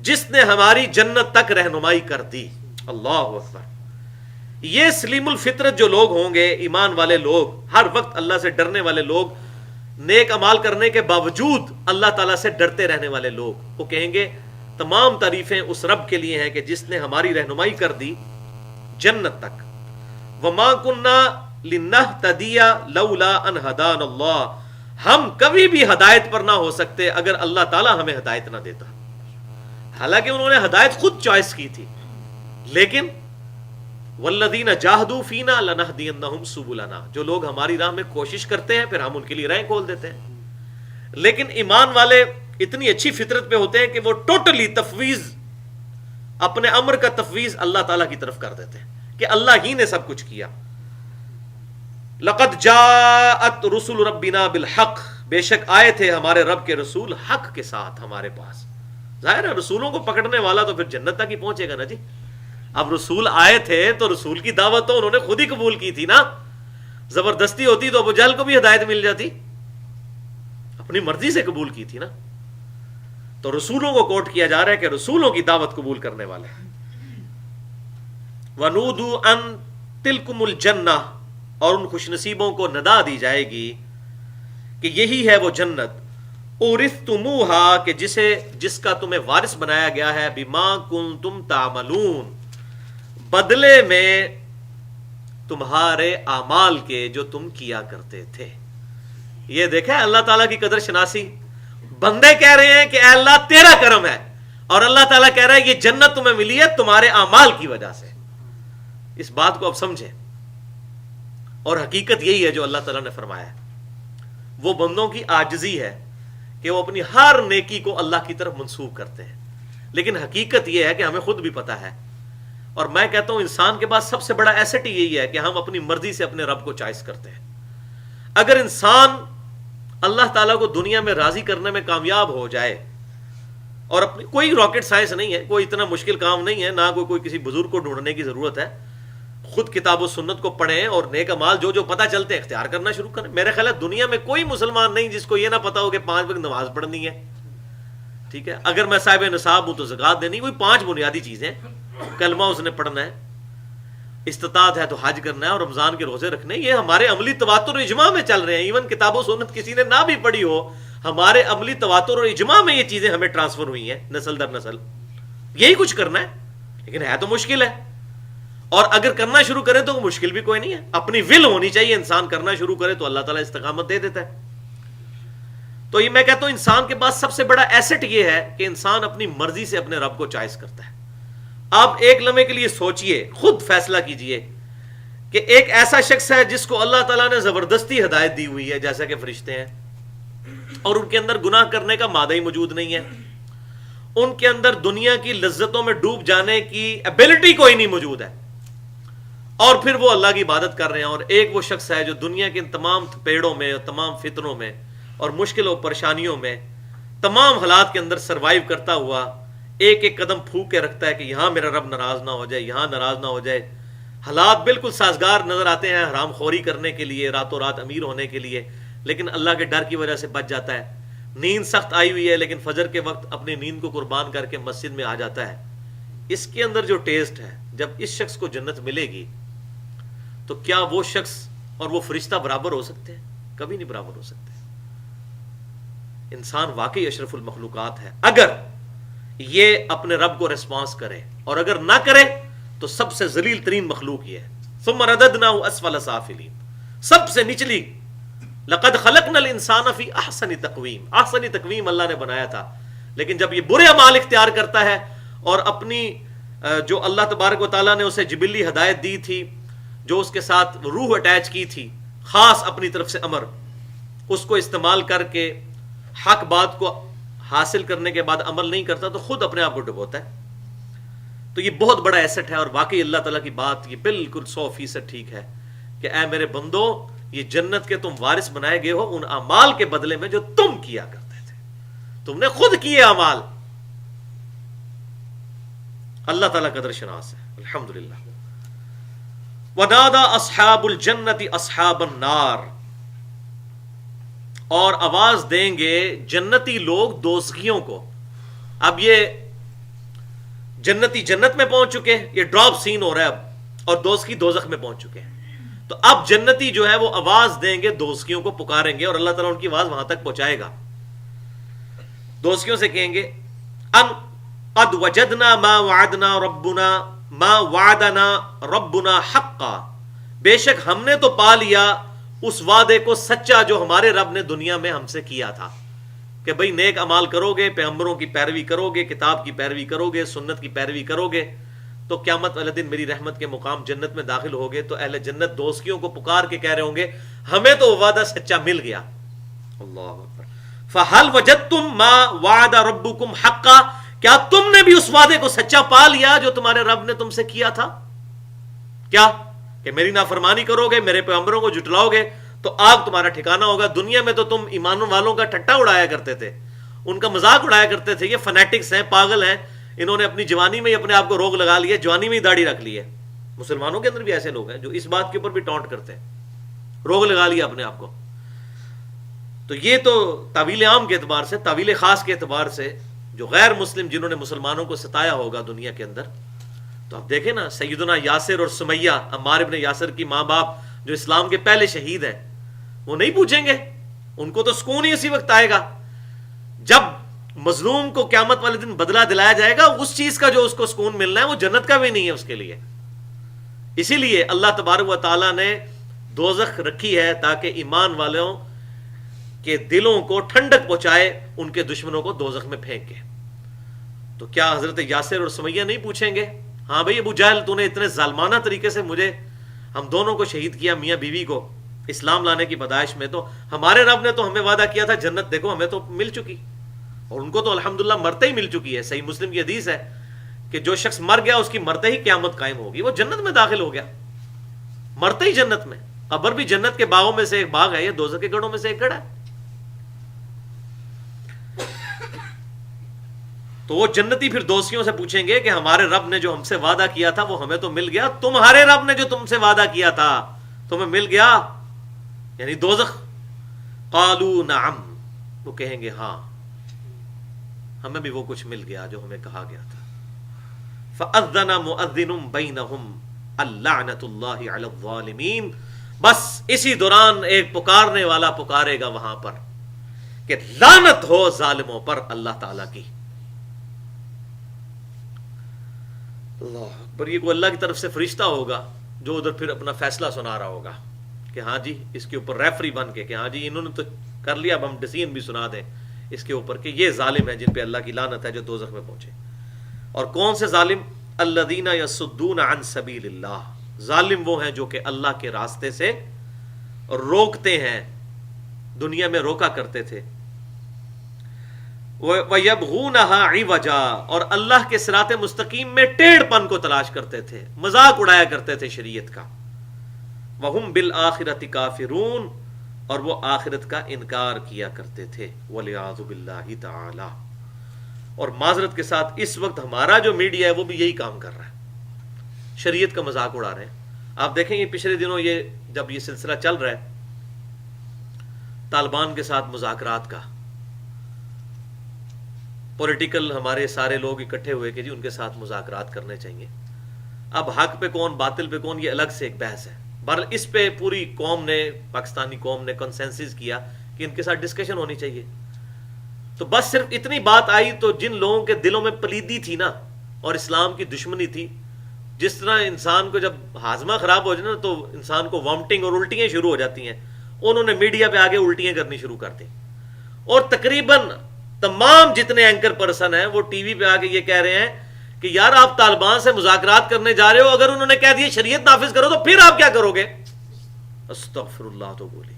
جس نے ہماری جنت تک رہنمائی کر دی. اللہ اکبر. یہ سلیم الفطرت جو لوگ ہوں گے، ایمان والے لوگ، ہر وقت اللہ سے ڈرنے والے لوگ، نیک اعمال کرنے کے باوجود اللہ تعالیٰ سے ڈرتے رہنے والے لوگ، وہ کہیں گے تمام تعریفیں اس رب کے لیے ہیں کہ جس نے ہماری رہنمائی کر دی جنت تک. وما کننا لنہتدی لولا ان ہدانا اللہ. ہم کبھی بھی ہدایت پر نہ ہو سکتے اگر اللہ تعالیٰ ہمیں ہدایت نہ دیتا. حالانکہ انہوں نے ہدایت خود چوائس کی تھی، لیکن والذین جاہدوا فینا لنہدینہم سبلنا. جو لوگ ہماری راہ میں کوشش کرتے ہیں پھر ہم ان کے لیے راہیں کھول دیتے ہیں. لیکن ایمان والے اتنی اچھی فطرت پہ ہوتے ہیں کہ وہ ٹوٹلی تفویض، اپنے امر کا تفویض اللہ تعالیٰ کی طرف کر دیتے ہیں کہ اللہ ہی نے سب کچھ کیا. لقد جاءت رسل ربنا بالحق. بے شک آئے تھے ہمارے رب کے رسول حق کے ساتھ ہمارے پاس. ظاہر ہے رسولوں کو پکڑنے والا تو پھر جنت تک ہی پہنچے گا نا جی. اب رسول آئے تھے تو رسول کی دعوت تو انہوں نے خود ہی قبول کی تھی نا. زبردستی ہوتی تو ابو جہل کو بھی ہدایت مل جاتی. اپنی مرضی سے قبول کی تھی نا. تو رسولوں کو کوٹ کیا جا رہا ہے کہ رسولوں کی دعوت قبول کرنے والے. وَنُودُوا أَن تِلْكُمُ الْجَنَّةُ، اور ان خوش نصیبوں کو ندا دی جائے گی کہ یہی ہے وہ جنت، اورثتموہا، کہ جس کا تمہیں وارث بنایا گیا ہے، بما کنتم تعملون، بدلے میں تمہارے اعمال کے جو تم کیا کرتے تھے. یہ دیکھیں اللہ تعالیٰ کی قدر شناسی. بندے کہہ رہے ہیں کہ اے اللہ تیرا کرم ہے، اور اللہ تعالیٰ کہہ رہا ہے یہ جنت تمہیں ملی ہے تمہارے اعمال کی وجہ سے. اس بات کو اب سمجھیں، اور حقیقت یہی ہے جو اللہ تعالیٰ نے فرمایا ہے. وہ بندوں کی عاجزی ہے کہ وہ اپنی ہر نیکی کو اللہ کی طرف منسوب کرتے ہیں، لیکن حقیقت یہ ہے کہ ہمیں خود بھی پتا ہے. اور میں کہتا ہوں انسان کے پاس سب سے بڑا ایسٹ یہی ہے کہ ہم اپنی مرضی سے اپنے رب کو چوائس کرتے ہیں. اگر انسان اللہ تعالیٰ کو دنیا میں راضی کرنے میں کامیاب ہو جائے، اور اپنی کوئی راکٹ سائنس نہیں ہے، کوئی اتنا مشکل کام نہیں ہے، نہ کوئی کسی بزرگ کو ڈھونڈنے کی ضرورت ہے. خود کتاب و سنت کو پڑھیں اور نیک اعمال جو پتہ چلتے ہیں اختیار کرنا شروع کریں. میرے خیال ہے دنیا میں کوئی مسلمان نہیں جس کو یہ نہ پتا ہو کہ 5 وقت نماز پڑھنی ہے. ٹھیک ہے، اگر میں صاحب نصاب ہوں تو زکوٰۃ دینی. وہی 5 بنیادی چیزیں، کلمہ اس نے پڑھنا ہے، استطاعت ہے تو حج کرنا ہے، اور رمضان کے روزے رکھنے. یہ ہمارے عملی تواتر و اجماع میں چل رہے ہیں. ایون کتاب و سنت کسی نے نہ بھی پڑھی ہو، ہمارے عملی تواتر اور اجماع میں یہ چیزیں ہمیں ٹرانسفر ہوئی ہیں نسل در نسل. یہی کچھ کرنا ہے، لیکن ہے تو مشکل ہے. اور اگر کرنا شروع کریں تو مشکل بھی کوئی نہیں ہے، اپنی ول ہونی چاہیے. انسان کرنا شروع کرے تو اللہ تعالیٰ استقامت دے دیتا ہے. تو یہ میں کہتا ہوں انسان کے پاس سب سے بڑا ایسٹ یہ ہے کہ انسان اپنی مرضی سے اپنے رب کو چوائس کرتا ہے. آپ ایک لمحے کے لیے سوچئے، خود فیصلہ کیجئے کہ ایک ایسا شخص ہے جس کو اللہ تعالیٰ نے زبردستی ہدایت دی ہوئی ہے جیسا کہ فرشتے ہیں، اور ان کے اندر گناہ کرنے کا مادہ ہی موجود نہیں ہے، ان کے اندر دنیا کی لذتوں میں ڈوب جانے کی ایبلٹی کوئی نہیں موجود ہے، اور پھر وہ اللہ کی عبادت کر رہے ہیں. اور ایک وہ شخص ہے جو دنیا کے ان تمام پیڑوں میں اور تمام فتنوں میں اور مشکل و پریشانیوں میں تمام حالات کے اندر سروائیو کرتا ہوا ایک ایک قدم پھونک کے رکھتا ہے کہ یہاں میرا رب ناراض نہ ہو جائے، یہاں ناراض نہ ہو جائے. حالات بالکل سازگار نظر آتے ہیں حرام خوری کرنے کے لیے، راتوں رات امیر ہونے کے لیے، لیکن اللہ کے ڈر کی وجہ سے بچ جاتا ہے. نیند سخت آئی ہوئی ہے لیکن فجر کے وقت اپنی نیند کو قربان کر کے مسجد میں آ جاتا ہے. اس کے اندر جو ٹیسٹ ہے، جب اس شخص کو جنت ملے گی تو کیا وہ شخص اور وہ فرشتہ برابر ہو سکتے ہیں؟ کبھی نہیں برابر ہو سکتے. انسان واقعی اشرف المخلوقات ہے اگر یہ اپنے رب کو ریسپانس کرے، اور اگر نہ کرے تو سب سے ذلیل ترین مخلوق یہ ہے. ثم رددناه اسفل سافلین، سب سے نچلی. لقد خلقنا الانسان فی احسن تقویم، احسن تقویم اللہ نے بنایا تھا، لیکن جب یہ برے اعمال اختیار کرتا ہے اور اپنی جو اللہ تبارک و تعالیٰ نے اسے جبلی ہدایت دی تھی، جو اس کے ساتھ روح اٹیچ کی تھی، خاص اپنی طرف سے امر، اس کو استعمال کر کے حق بات کو حاصل کرنے کے بعد عمل نہیں کرتا تو خود اپنے آپ کو ڈبوتا ہے. تو یہ بہت بڑا ایسٹ ہے، اور واقعی اللہ تعالیٰ کی بات یہ بالکل 100% ٹھیک ہے کہ اے میرے بندو، یہ جنت کے تم وارث بنائے گئے ہو ان اعمال کے بدلے میں جو تم کیا کرتے تھے. تم نے خود کیے اعمال. اللہ تعالیٰ قدر شناس ہے، الحمدللہ. وَنَادَى أَصْحَابُ الْجَنَّةِ أَصْحَابَ النَّارِ، اور آواز دیں گے جنتی لوگ دوزخیوں کو. اب یہ جنتی جنت میں پہنچ چکے، یہ ڈراپ سین ہو رہا ہے اب، اور دوزخی دوزخ میں پہنچ چکے ہیں. تو اب جنتی جو ہے وہ آواز دیں گے، دوزخیوں کو پکاریں گے، اور اللہ تعالیٰ ان کی آواز وہاں تک پہنچائے گا. دوزخیوں سے کہیں گے ان قد وجدنا ما وعدنا ربنا ما وعدنا ربنا حقا، بے شک ہم نے تو پا لیا اس وعدے کو سچا جو ہمارے رب نے دنیا میں ہم سے کیا تھا کہ بھئی نیک اعمال کرو گے، پیغمبروں کی پیروی کرو گے، کتاب کی پیروی کرو گے، سنت کی پیروی کرو گے تو قیامت والے دن میری رحمت کے مقام جنت میں داخل ہوگے. تو اہل جنت دوزخیوں کو پکار کے کہہ رہے ہوں گے ہمیں تو وہ وعدہ سچا مل گیا. اللہ اکبر. فَهَلْ وَجَدْتُمْ مَا وَعَدَ رَبُّكُمْ حَقًّا، کیا تم نے بھی اس وعدے کو سچا پا لیا جو تمہارے رب نے تم سے کیا تھا؟ کیا کہ میری نافرمانی کرو گے، میرے پیغمبروں کو جھٹلاؤ گے تو آگ تمہارا ٹھکانہ ہوگا. دنیا میں تو تم ایمان والوں کا ٹھٹا اڑایا کرتے تھے، ان کا مذاق اڑایا کرتے تھے. یہ فنیٹکس ہیں، پاگل ہیں، انہوں نے اپنی جوانی میں ہی اپنے آپ کو روگ لگا لیا، جوانی میں ہی داڑھی رکھ لی ہے. مسلمانوں کے اندر بھی ایسے لوگ ہیں جو اس بات کے اوپر بھی ٹونٹ کرتے ہیں، روگ لگا لیا اپنے آپ کو. تو یہ تو تعویل عام کے اعتبار سے. تعویل خاص کے اعتبار سے جو غیر مسلم جنہوں نے مسلمانوں کو ستایا ہوگا دنیا کے اندر، تو آپ دیکھیں نا سیدنا یاسر اور سمیہ، عمار ابن یاسر کی ماں باپ جو اسلام کے پہلے شہید ہیں، وہ نہیں پوچھیں گے؟ ان کو تو سکون ہی اسی وقت آئے گا جب مظلوم کو قیامت والے دن بدلہ دلایا جائے گا. اس چیز کا جو اس کو سکون ملنا ہے وہ جنت کا بھی نہیں ہے اس کے لیے. اسی لیے اللہ تبارک و تعالیٰ نے دوزخ رکھی ہے تاکہ ایمان والوں کے دلوں کو ٹھنڈک پہنچائے ان کے دشمنوں کو دوزخ میں پھینک کے. تو کیا حضرت یاسر اور سمیہ نہیں پوچھیں گے ہاں بھئی ابو جہل تو نے اتنے ظالمانہ طریقے سے ہم دونوں کو شہید کیا، میاں بیوی کو اسلام لانے کی پیدائش میں، تو ہمارے رب نے تو ہمیں وعدہ کیا تھا جنت، دیکھو ہمیں تو مل چکی، اور ان کو تو الحمدللہ مرتے ہی مل چکی ہے. صحیح مسلم کی حدیث ہے کہ جو شخص مر گیا اس کی مرتے ہی قیامت قائم ہوگی، وہ جنت میں داخل ہو گیا مرتے ہی جنت میں. قبر بھی جنت کے باغوں میں سے ایک باغ ہے، یہ دوزخ کے گڑھوں میں سے ایک گڑھ ہے. تو وہ جنتی پھر دوستیوں سے پوچھیں گے کہ ہمارے رب نے جو ہم سے وعدہ کیا تھا وہ ہمیں تو مل گیا، تمہارے رب نے جو تم سے وعدہ کیا تھا تمہیں مل گیا، یعنی دوزخ. قالوا نعم، وہ کہیں گے ہاں ہمیں بھی وہ کچھ مل گیا جو ہمیں کہا گیا تھا. فأذن مؤذن بینہم اللعنۃ اللہ علی الظالمین، بس اسی دوران ایک پکارنے والا پکارے گا وہاں پر کہ لعنت ہو ظالموں پر اللہ تعالیٰ کی. اللہ اکبر. یہ کوئی اللہ کی طرف سے فرشتہ ہوگا جو ادھر پھر اپنا فیصلہ سنا رہا ہوگا کہ ہاں جی اس کے اوپر ریفری بن کے کہ ہاں جی انہوں نے تو کر لیا، اب ہم ڈسیزن بھی سنا دیں اس کے اوپر کہ یہ ظالم ہے جن پہ اللہ کی لعنت ہے جو دوزخ میں پہنچے. اور کون سے ظالم؟ الذین یصدون عن سبیل اللہ، ظالم وہ ہیں جو کہ اللہ کے راستے سے روکتے ہیں، دنیا میں روکا کرتے تھے. وَيَبْغُونَهَا عِوَجًا، اور اللہ کے صراط مستقیم میں ٹیڑھ پن کو تلاش کرتے تھے، مذاق اڑایا کرتے تھے شریعت کا. وَهُمْ بِالْآخِرَةِ كَافِرُونَ، اور وہ آخرت کا انکار کیا کرتے تھے. وَلِعَاذُ بِاللَّهِ تَعَالَى. اور معذرت کے ساتھ اس وقت ہمارا جو میڈیا ہے وہ بھی یہی کام کر رہا ہے، شریعت کا مذاق اڑا رہے ہیں. آپ دیکھیں یہ پچھلے دنوں جب یہ سلسلہ چل رہا ہے طالبان کے ساتھ مذاکرات کا، پولیٹیکل ہمارے سارے لوگ اکٹھے ہوئے کہ جی ان کے ساتھ مذاکرات کرنے چاہیے. اب حق پہ کون باطل پہ کون یہ الگ سے ایک بحث ہے. بہرحال اس پہ پوری قوم نے، پاکستانی قوم نے کنسنسس کیا کہ ان کے ساتھ ڈسکشن ہونی چاہیے. تو بس صرف اتنی بات آئی تو جن لوگوں کے دلوں میں پلیدی تھی نا اور اسلام کی دشمنی تھی، جس طرح انسان کو جب ہاضمہ خراب ہو جائے نا تو انسان کو وامٹنگ اور الٹیاں شروع ہو جاتی ہیں، انہوں نے میڈیا پہ آگے الٹیاں کرنی شروع کر دی. اور تقریباً تمام جتنے اینکر پرسن ہیں وہ ٹی وی پہ آ کے یہ کہہ رہے ہیں کہ یار آپ طالبان سے مذاکرات کرنے جا رہے ہو، اگر انہوں نے کہہ دیا شریعت نافذ کرو تو پھر آپ کیا کرو گے؟ استغفر اللہ. تو بولی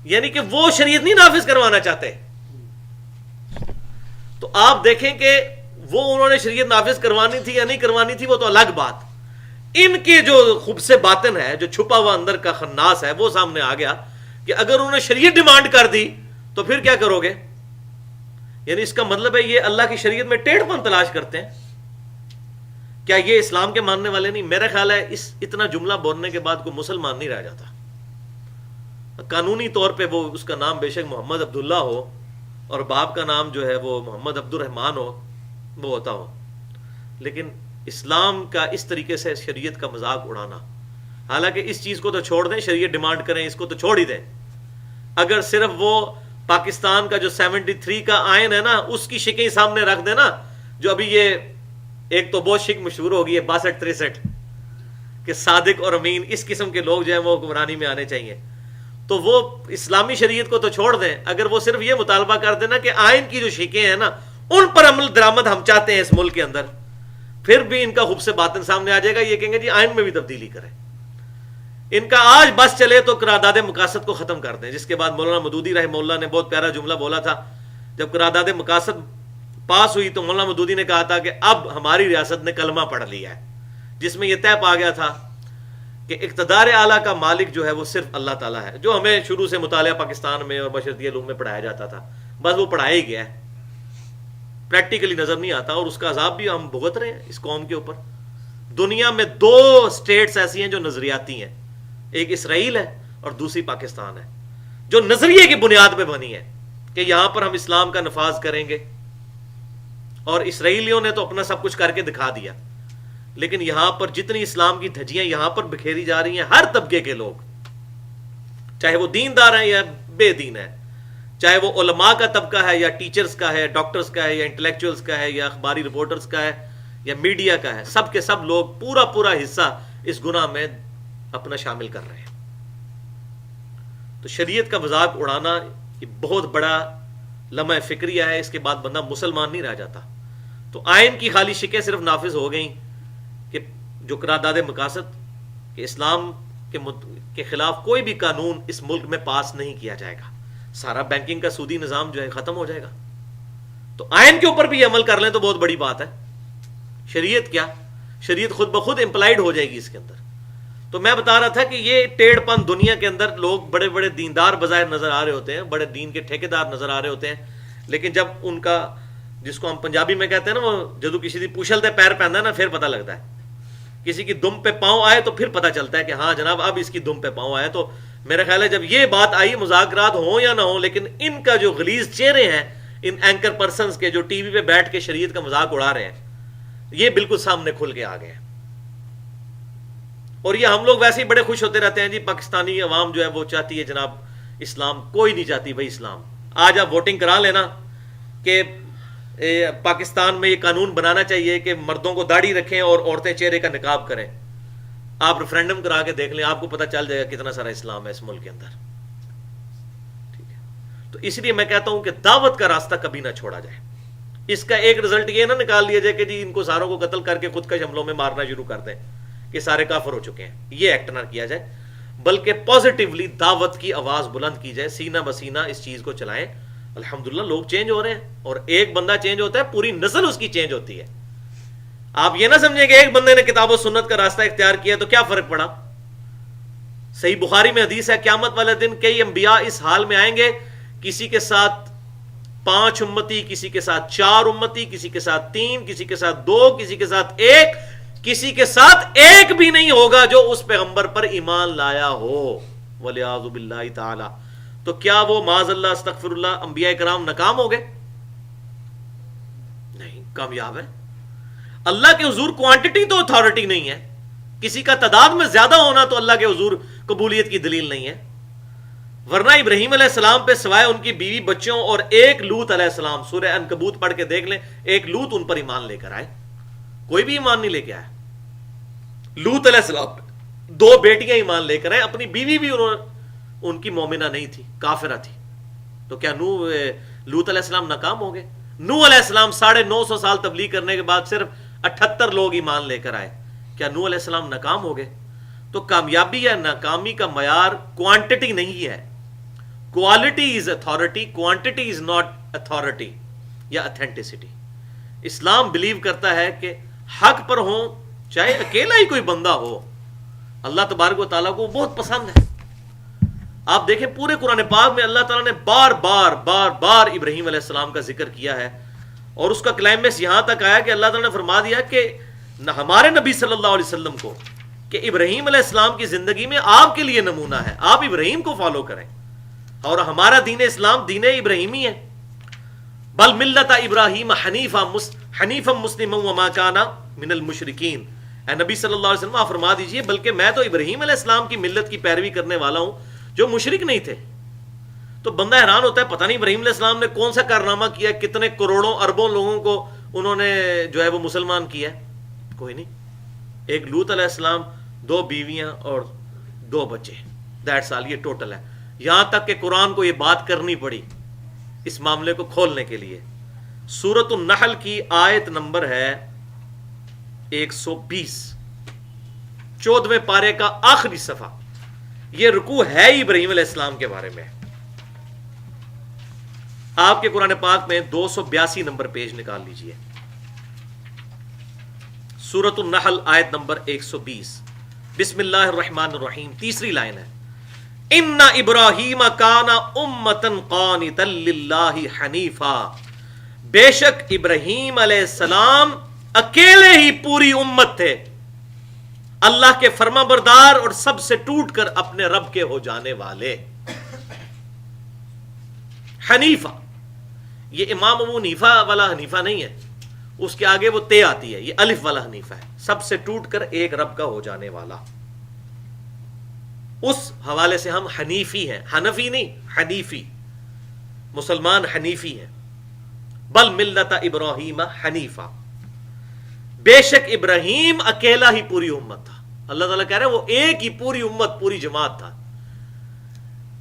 یعنی کہ وہ شریعت نہیں نافذ کروانا چاہتے. تو آپ دیکھیں کہ وہ انہوں نے شریعت نافذ کروانی تھی یا نہیں کروانی تھی وہ تو الگ بات. ان کے جو خبث باطن ہے، جو چھپا ہوا اندر کا خناس ہے، وہ سامنے آ گیا کہ اگر انہوں نے شریعت ڈیمانڈ کر دی تو پھر کیا کرو گے؟ یعنی اس کا مطلب ہے یہ اللہ کی شریعت میں ٹیڑھ پن تلاش کرتے ہیں. کیا یہ اسلام کے ماننے والے نہیں؟ میرا خیال ہے اتنا جملہ بولنے کے بعد کوئی مسلمان نہیں رہ جاتا. قانونی طور پہ وہ اس کا نام بے شک محمد عبداللہ ہو اور باپ کا نام جو ہے وہ محمد عبد الرحمن ہو، وہ ہوتا ہو، لیکن اسلام کا اس طریقے سے شریعت کا مذاق اڑانا. حالانکہ اس چیز کو تو چھوڑ دیں، شریعت ڈیمانڈ کریں اس کو تو چھوڑ ہی دیں. اگر صرف وہ پاکستان کا جو 73 کا آئین ہے نا اس کی شکیں سامنے رکھ دیں نا، جو ابھی یہ ایک تو بہت شک مشہور ہوگی ہے 62-63 کہ صادق اور امین اس قسم کے لوگ جو ہیں وہ حکمرانی میں آنے چاہیے، تو وہ اسلامی شریعت کو تو چھوڑ دیں. اگر وہ صرف یہ مطالبہ کر دینا کہ آئین کی جو شکیں ہیں نا ان پر عمل درآمد ہم چاہتے ہیں اس ملک کے اندر، پھر بھی ان کا خبث باطن سامنے آ جائے گا. یہ کہیں گے جی آئین میں بھی تبدیلی کریں. ان کا آج بس چلے تو قرارداد مقاصد کو ختم کر دیں. جس کے بعد مولانا مودودی رحمہ اللہ نے بہت پیارا جملہ بولا تھا جب قرارداد مقاصد پاس ہوئی تو مولانا مودودی نے کہا تھا کہ اب ہماری ریاست نے کلمہ پڑھ لیا ہے، جس میں یہ طے پا گیا تھا کہ اقتدار اعلیٰ کا مالک جو ہے وہ صرف اللہ تعالیٰ ہے. جو ہمیں شروع سے مطالعہ پاکستان میں اور بشرطیہ علوم میں پڑھایا جاتا تھا بس وہ پڑھایا ہی گیا ہے، پریکٹیکلی نظر نہیں آتا، اور اس کا عذاب بھی ہم بھگت رہے ہیں اس قوم کے اوپر. دنیا میں 2 اسٹیٹس ایسی ہیں جو نظریاتی ہیں، ایک اسرائیل ہے اور دوسری پاکستان ہے. جو نظریے کی بنیاد پہ بنی ہے کہ یہاں پر ہم اسلام کا نفاذ کریں گے، اور اسرائیلیوں نے تو اپنا سب کچھ کر کے دکھا دیا، لیکن یہاں پر جتنی اسلام کی دھجیاں یہاں پر بکھیری جا رہی ہیں، ہر طبقے کے لوگ، چاہے وہ دیندار ہیں یا بے دین ہیں، چاہے وہ علماء کا طبقہ ہے یا ٹیچرز کا ہے، ڈاکٹرز کا ہے یا انٹلیکچوئلز کا ہے یا اخباری رپورٹرز کا ہے یا میڈیا کا ہے، سب کے سب لوگ پورا حصہ اس گناہ میں اپنا شامل کر رہے ہیں۔ تو شریعت کا مذاق اڑانا یہ بہت بڑا لمحہ فکریہ ہے، اس کے بعد بندہ مسلمان نہیں رہ جاتا۔ تو آئین کی خالی شکیں صرف نافذ ہو گئیں کہ جو قرارداد مقاصد کہ اسلام کے خلاف کوئی بھی قانون اس ملک میں پاس نہیں کیا جائے گا، سارا بینکنگ کا سودی نظام جو ہے ختم ہو جائے گا۔ تو آئین کے اوپر بھی عمل کر لیں تو بہت بڑی بات ہے۔ شریعت کیا، شریعت خود بخود امپلائڈ ہو جائے گی اس کے اندر۔ تو میں بتا رہا تھا کہ یہ ٹیڑھ پن دنیا کے اندر لوگ بڑے بڑے دیندار بظاہر نظر آ رہے ہوتے ہیں، بڑے دین کے ٹھیکیدار نظر آ رہے ہوتے ہیں، لیکن جب ان کا، جس کو ہم پنجابی میں کہتے ہیں نا، وہ جدو کسی دی پوچھل تے پیر پہندا ہے نا، پھر پتہ لگتا ہے۔ کسی کی دم پہ پاؤں آئے تو پھر پتہ چلتا ہے کہ ہاں جناب اب اس کی دم پہ پاؤں آئے۔ تو میرا خیال ہے جب یہ بات آئی، مذاکرات ہوں یا نہ ہوں، لیکن ان کا جو غلیظ چہرے ہیں ان اینکر پرسنز کے جو ٹی وی پہ بیٹھ کے شریعت کا مذاق اڑا رہے ہیں، یہ بالکل سامنے کھل کے آ گئے ہیں۔ اور یہ ہم لوگ ویسے ہی بڑے خوش ہوتے رہتے ہیں جی پاکستانی عوام جو ہے وہ چاہتی ہے جناب اسلام، کوئی نہیں چاہتی بھائی اسلام۔ آج آپ ووٹنگ کرا لینا کہ پاکستان میں یہ قانون بنانا چاہیے کہ مردوں کو داڑھی رکھیں اور عورتیں چہرے کا نقاب کریں، آپ ریفرینڈم کرا کے دیکھ لیں، آپ کو پتہ چل جائے گا کتنا سارا اسلام ہے اس ملک کے اندر۔ ٹھیک ہے، تو اس لیے میں کہتا ہوں کہ دعوت کا راستہ کبھی نہ چھوڑا جائے۔ اس کا ایک رزلٹ یہ نہ نکال لیا جائے کہ جی ان کو ساروں کو قتل کر کے خودکش حملوں میں مارنا شروع کر دیں کہ سارے کافر ہو چکے ہیں، یہ ایکٹ نہ کیا جائے، بلکہ پازیٹیولی دعوت کی آواز بلند کی جائے، سینہ بسینہ اس چیز کو چلائیں۔ الحمدللہ لوگ چینج ہو رہے ہیں، اور ایک بندہ چینج ہوتا ہے پوری نسل اس کی چینج ہوتی ہے۔ آپ یہ نہ سمجھیں کہ ایک بندے نے کتاب و سنت کا راستہ اختیار کیا تو کیا فرق پڑا۔ صحیح بخاری میں حدیث ہے قیامت والے دن کئی انبیاء اس حال میں آئیں گے، کسی کے ساتھ 5 امتی، کسی کے ساتھ 4 امتی، کسی کے ساتھ 3، کسی کے ساتھ 2، کسی کے ساتھ 1، کسی کے ساتھ ایک بھی نہیں ہوگا جو اس پیغمبر پر ایمان لایا ہو، وَلِعَاذُ بِاللَّهِ تعالی۔ تو کیا وہ معاذ اللہ استغفر اللہ انبیاء کرام ناکام ہو گئے؟ نہیں، کامیاب ہے۔ اللہ کے حضور کوانٹٹی تو اتھارٹی نہیں ہے، کسی کا تعداد میں زیادہ ہونا تو اللہ کے حضور قبولیت کی دلیل نہیں ہے۔ ورنہ ابراہیم علیہ السلام پہ سوائے ان کی بیوی بچوں اور ایک لوط علیہ السلام، سورہ عنکبوت پڑھ کے دیکھ لیں، ایک لوط ان پر ایمان لے کر آئے، کوئی بھی ایمان نہیں لے کے آیا۔ لوط علیہ السلام 2 بیٹیاں ایمان لے کر آئے، اپنی بیوی بھی ان کی مومنہ نہیں تھی، کافرہ تھی۔ تو کیا لوط علیہ السلام ناکام ہو گئے؟ نوح علیہ السلام 950 سال تبلیغ کرنے کے بعد صرف 78 لوگ ایمان لے کر آئے، کیا نوح علیہ السلام ناکام ہو گئے؟ تو کامیابی یا ناکامی کا معیار کوانٹٹی نہیں ہے، quality is authority, quantity is not authority یا اتھینٹسٹی۔ اسلام بلیو کرتا ہے کہ حق پر ہوں، چاہے اکیلا ہی کوئی بندہ ہو، اللہ تبارک و تعالیٰ کو بہت پسند ہے۔ آپ دیکھیں پورے قرآن پاک میں اللہ تعالیٰ نے بار بار ابراہیم علیہ السلام کا ذکر کیا ہے، اور اس کا کلائمیکس یہاں تک آیا کہ اللہ تعالیٰ نے فرما دیا کہ ہمارے نبی صلی اللہ علیہ وسلم کو کہ ابراہیم علیہ السلام کی زندگی میں آپ کے لیے نمونہ ہے، آپ ابراہیم کو فالو کریں، اور ہمارا دین اسلام دین ابراہیمی ہے۔ بل ملت ابراہیم حنیفا مسلما وما کان من المشرکین۔ اے نبی صلی اللہ علیہ وسلم آپ فرما دیجئے بلکہ میں تو ابراہیم علیہ السلام کی ملت کی پیروی کرنے والا ہوں جو مشرک نہیں تھے۔ تو بندہ حیران ہوتا ہے، پتہ نہیں ابراہیم علیہ السلام نے کون سا کارنامہ کیا، کتنے کروڑوں اربوں لوگوں کو انہوں نے جو ہے وہ مسلمان کیا ہے؟ کوئی نہیں۔ ایک لوط علیہ السلام، 2 بیویاں اور 2 بچے، دیٹس آل، یہ ٹوٹل ہے۔ یہاں تک کہ قرآن کو یہ بات کرنی پڑی اس معاملے کو کھولنے کے لیے۔ سورۃ النحل کی آیت نمبر ہے 120، 14ویں پارے کا آخری صفحہ۔ یہ رکوع ہے ہی ابراہیم علیہ السلام کے بارے میں۔ آپ کے قرآن پاک میں 282 نمبر پیج نکال لیجئے، سورۃ النحل آیت نمبر 120۔ بسم اللہ الرحمن الرحیم، تیسری لائن ہے، ان ابراہیم کان امۃ قانتا للہ حنیفا۔ بے شک ابراہیم علیہ السلام اکیلے ہی پوری امت تھے، اللہ کے فرما بردار اور سب سے ٹوٹ کر اپنے رب کے ہو جانے والے۔ حنیفہ، یہ امام ابو حنیفہ والا حنیفہ نہیں ہے، اس کے آگے وہ تے آتی ہے، یہ الف والا حنیفہ ہے، سب سے ٹوٹ کر ایک رب کا ہو جانے والا۔ اس حوالے سے ہم حنیفی ہیں، حنفی نہیں، حنیفی، مسلمان حنیفی ہیں۔ بل ملت ابراہیم حنیفہ، بے شک ابراہیم اکیلا ہی پوری امت تھا۔ اللہ تعالیٰ کہہ رہے ہیں وہ ایک ہی پوری امت، پوری جماعت تھا۔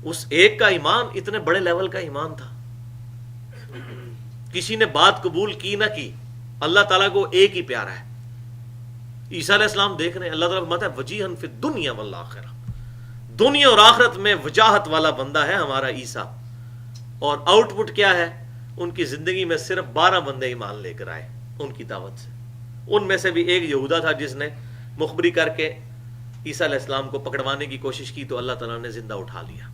اس ایک کا ایمان اتنے بڑے لیول کا ایمان تھا، کسی نے بات قبول کی نہ کی، اللہ تعالیٰ کو ایک ہی پیارا ہے۔ عیسیٰ علیہ السلام دیکھ رہے ہیں، اللہ تعالیٰ فرماتا ہے وجیہن فی الدنیا والآخرہ، دنیا اور آخرت میں وجاہت والا بندہ ہے ہمارا عیسیٰ۔ اور آؤٹ پٹ کیا ہے؟ ان کی زندگی میں صرف 12 بندے ایمان لے کر آئے ان کی دعوت سے۔ ان میں سے بھی ایک یہودا تھا جس نے مخبری کر کے عیسیٰ علیہ السلام کو پکڑوانے کی کوشش کی، تو اللہ تعالیٰ نے زندہ اٹھا لیا،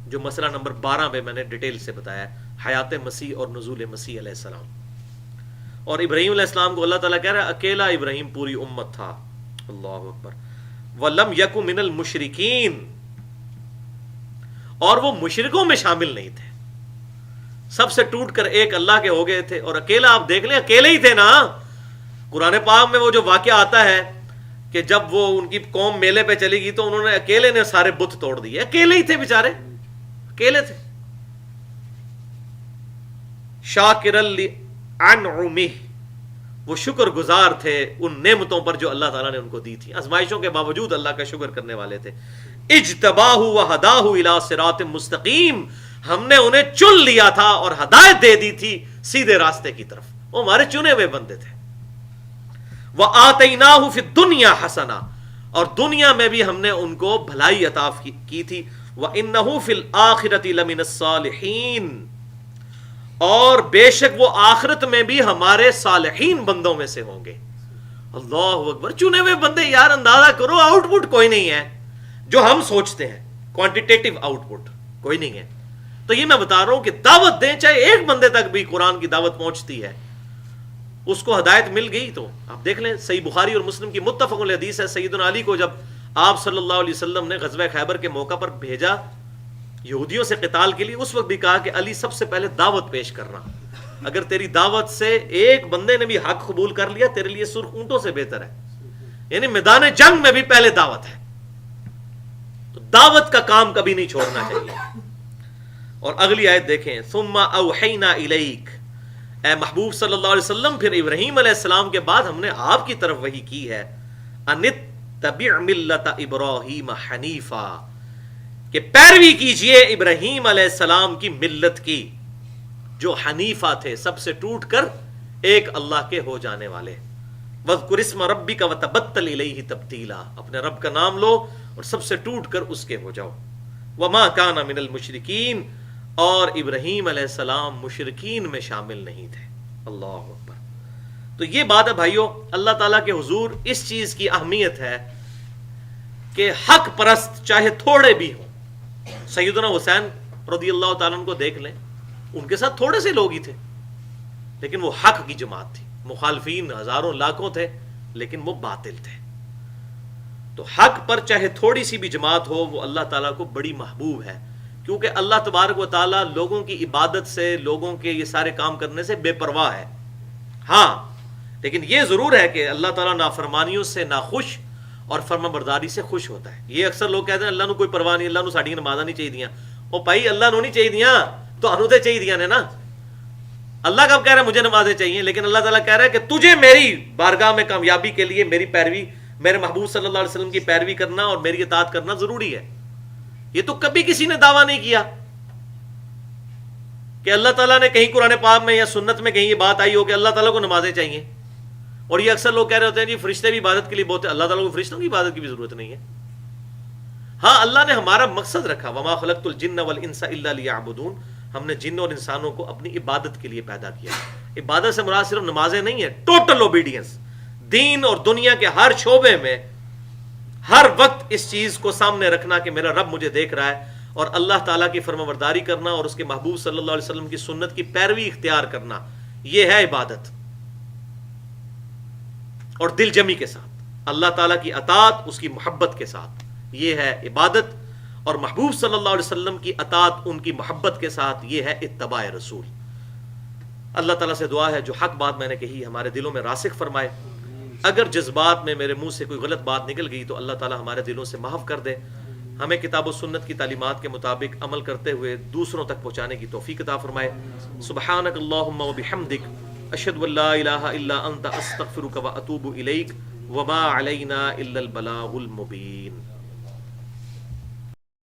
جو مسئلہ نمبر 12 میں نے ڈیٹیل سے بتایا ہے، حیات مسیح اور نزول مسیح علیہ السلام۔ اور ابراہیم علیہ السلام کو اللہ تعالیٰ کہہ رہا ہے اکیلا ابراہیم پوری امت تھا۔ اللہ اکبر۔ وَلَمْ يَكُ مِنَ الْمُشْرِكِينَ، اور وہ مشرکوں میں شامل نہیں تھے، سب سے ٹوٹ کر ایک اللہ کے ہو گئے تھے۔ اور اکیلا آپ دیکھ لیں، اکیلے ہی تھے نا۔ قرآن پاک میں وہ جو واقعہ آتا ہے کہ جب وہ ان کی قوم میلے پہ چلی گئی تو انہوں نے اکیلے نے سارے بت توڑ دیے، اکیلے ہی تھے بیچارے، اکیلے تھے۔ شاکر لِأَنْعُمِهِ، وہ شکر گزار تھے ان نعمتوں پر جو اللہ تعالیٰ نے ان کو دی تھی، آزمائشوں کے باوجود اللہ کا شکر کرنے والے تھے۔ اجتباہ وہداہ الی صراط مستقیم، ہم نے انہیں چن لیا تھا اور ہدایت دے دی تھی سیدھے راستے کی طرف، وہ ہمارے چنے ہوئے بندے تھے۔ وآتیناہ فی الدنیا حسنہ، اور دنیا میں بھی ہم نے ان کو بھلائی عطا کی تھی۔ وانہ فی الآخرۃ لمن الصالحین، اور بے شک وہ آخرت میں بھی ہمارے صالحین بندوں میں سے ہوں گے۔ اللہ اکبر، چنے ہوئے بندے، یار اندازہ کرو، آؤٹ پٹ کوئی نہیں ہے جو ہم سوچتے ہیں، کوانٹیٹیو آؤٹ پٹ کوئی نہیں ہے۔ تو یہ میں بتا رہا ہوں کہ دعوت دیں، چاہے ایک بندے تک بھی قرآن کی دعوت پہنچتی ہے، اس کو ہدایت مل گئی۔ تو آپ دیکھ لیں، صحیح بخاری اور مسلم کی متفق علیہ حدیث ہے، سیدنا علی کو جب آپ صلی اللہ علیہ وسلم نے غزوہ خیبر کے موقع پر بھیجا یہودیوں سے قتال کے لیے، اس وقت بھی کہا کہ علی سب سے پہلے دعوت پیش کرنا، اگر تیری دعوت سے ایک بندے نے بھی حق قبول کر لیا تیرے لیے سرخ اونٹوں سے بہتر ہے۔ یعنی میدان جنگ میں بھی پہلے دعوت ہے، تو دعوت کا کام کبھی نہیں چھوڑنا چاہیے۔ اور اگلی آیت دیکھیں، ثم اوحینا الیک، اے محبوب صلی اللہ علیہ وسلم، پھر ابراہیم علیہ السلام کے بعد ہم نے آپ کی طرف وحی کی ہے، انتبع ملت ابراہیم حنیفا، کہ پیروی کیجئے ابراہیم علیہ السلام کی ملت کی، جو حنیفہ تھے، سب سے ٹوٹ کر ایک اللہ کے ہو جانے والے۔ وَاذْكُرِ اسْمَ رَبِّكَ وَتَبَتَّلْ إِلَيْهِ تَبْتِيلًا، اپنے رب کا نام لو اور سب سے ٹوٹ کر اس کے ہو جاؤ۔ وَمَا كَانَ مِنَ الْمُشْرِكِينَ، اور ابراہیم علیہ السلام مشرکین میں شامل نہیں تھے۔ اللہ اکبر۔ تو یہ بات ہے بھائیو، اللہ تعالیٰ کے حضور اس چیز کی اہمیت ہے کہ حق پرست چاہے تھوڑے بھی ہوں۔ سیدنا حسین رضی اللہ تعالیٰ عنہ کو دیکھ لیں، ان کے ساتھ تھوڑے سے لوگ ہی تھے، لیکن وہ حق کی جماعت تھی، مخالفین ہزاروں لاکھوں تھے لیکن وہ باطل تھے۔ تو حق پر چاہے تھوڑی سی بھی جماعت ہو، وہ اللہ تعالیٰ کو بڑی محبوب ہے، کیونکہ اللہ تبارک و تعالیٰ لوگوں کی عبادت سے، لوگوں کے یہ سارے کام کرنے سے بے پرواہ ہے۔ ہاں لیکن یہ ضرور ہے کہ اللہ تعالیٰ نافرمانیوں سے ناخوش اور فرما برداری سے خوش ہوتا ہے۔ یہ اکثر لوگ کہتے ہیں اللہ نو کوئی پرواہ نہیں، اللہ نو ساڈیاں نمازاں نہیں چاہیے، او بھائی اللہ نو نہیں چاہیے، تو انو تے چاہیے نے نا۔ اللہ کب کہہ رہا ہے مجھے نمازیں چاہیے، لیکن اللہ تعالیٰ کہہ رہا ہے کہ تجھے میری بارگاہ میں کامیابی کے لیے میری پیروی، میرے محبوب صلی اللہ علیہ وسلم کی پیروی کرنا اور میری اطاعت کرنا ضروری ہے۔ یہ تو کبھی کسی نے دعویٰ نہیں کیا کہ اللہ تعالیٰ نے کہیں قرآن پاک میں یا سنت میں کہیں یہ بات آئی ہو کہ اللہ تعالیٰ کو نمازیں چاہیے۔ اور یہ اکثر لوگ کہہ رہے ہوتے ہیں جی فرشتے بھی عبادت کے لیے بہت ہے، اللہ تعالیٰ کو فرشتوں کی عبادت کی بھی ضرورت نہیں ہے۔ ہاں اللہ نے ہمارا مقصد رکھا، وما خلقت الجن والانس الا لیعبدون، ہم نے جن اور انسانوں کو اپنی عبادت کے لیے پیدا کیا۔ عبادت سے مراد صرف نمازیں نہیں ہے، ٹوٹل اوبیڈینس، دین اور دنیا کے ہر شعبے میں ہر وقت اس چیز کو سامنے رکھنا کہ میرا رب مجھے دیکھ رہا ہے، اور اللہ تعالیٰ کی فرما برداری کرنا اور اس کے محبوب صلی اللہ علیہ وسلم کی سنت کی پیروی اختیار کرنا، یہ ہے عبادت۔ اور دل جمی کے ساتھ اللہ تعالیٰ کی اطاعت، اس کی محبت کے ساتھ، یہ ہے عبادت۔ اور محبوب صلی اللہ علیہ وسلم کی اطاعت ان کی محبت کے ساتھ یہ ہے اتباع رسول. اللہ تعالیٰ سے دعا ہے جو حق بات میں نے کہی ہمارے دلوں میں راسخ فرمائے. اگر جذبات میں میرے منہ سے کوئی غلط بات نکل گئی تو اللہ تعالیٰ ہمارے دلوں سے معاف کر دے. ہمیں کتاب و سنت کی تعلیمات کے مطابق عمل کرتے ہوئے دوسروں تک پہنچانے کی توفیق عطا فرمائے. سبحانک اللہم و بحمدک اشہد ان لا الہ الا انت استغفرک و اتوب الیک وما علینا الا البلاغ المبین.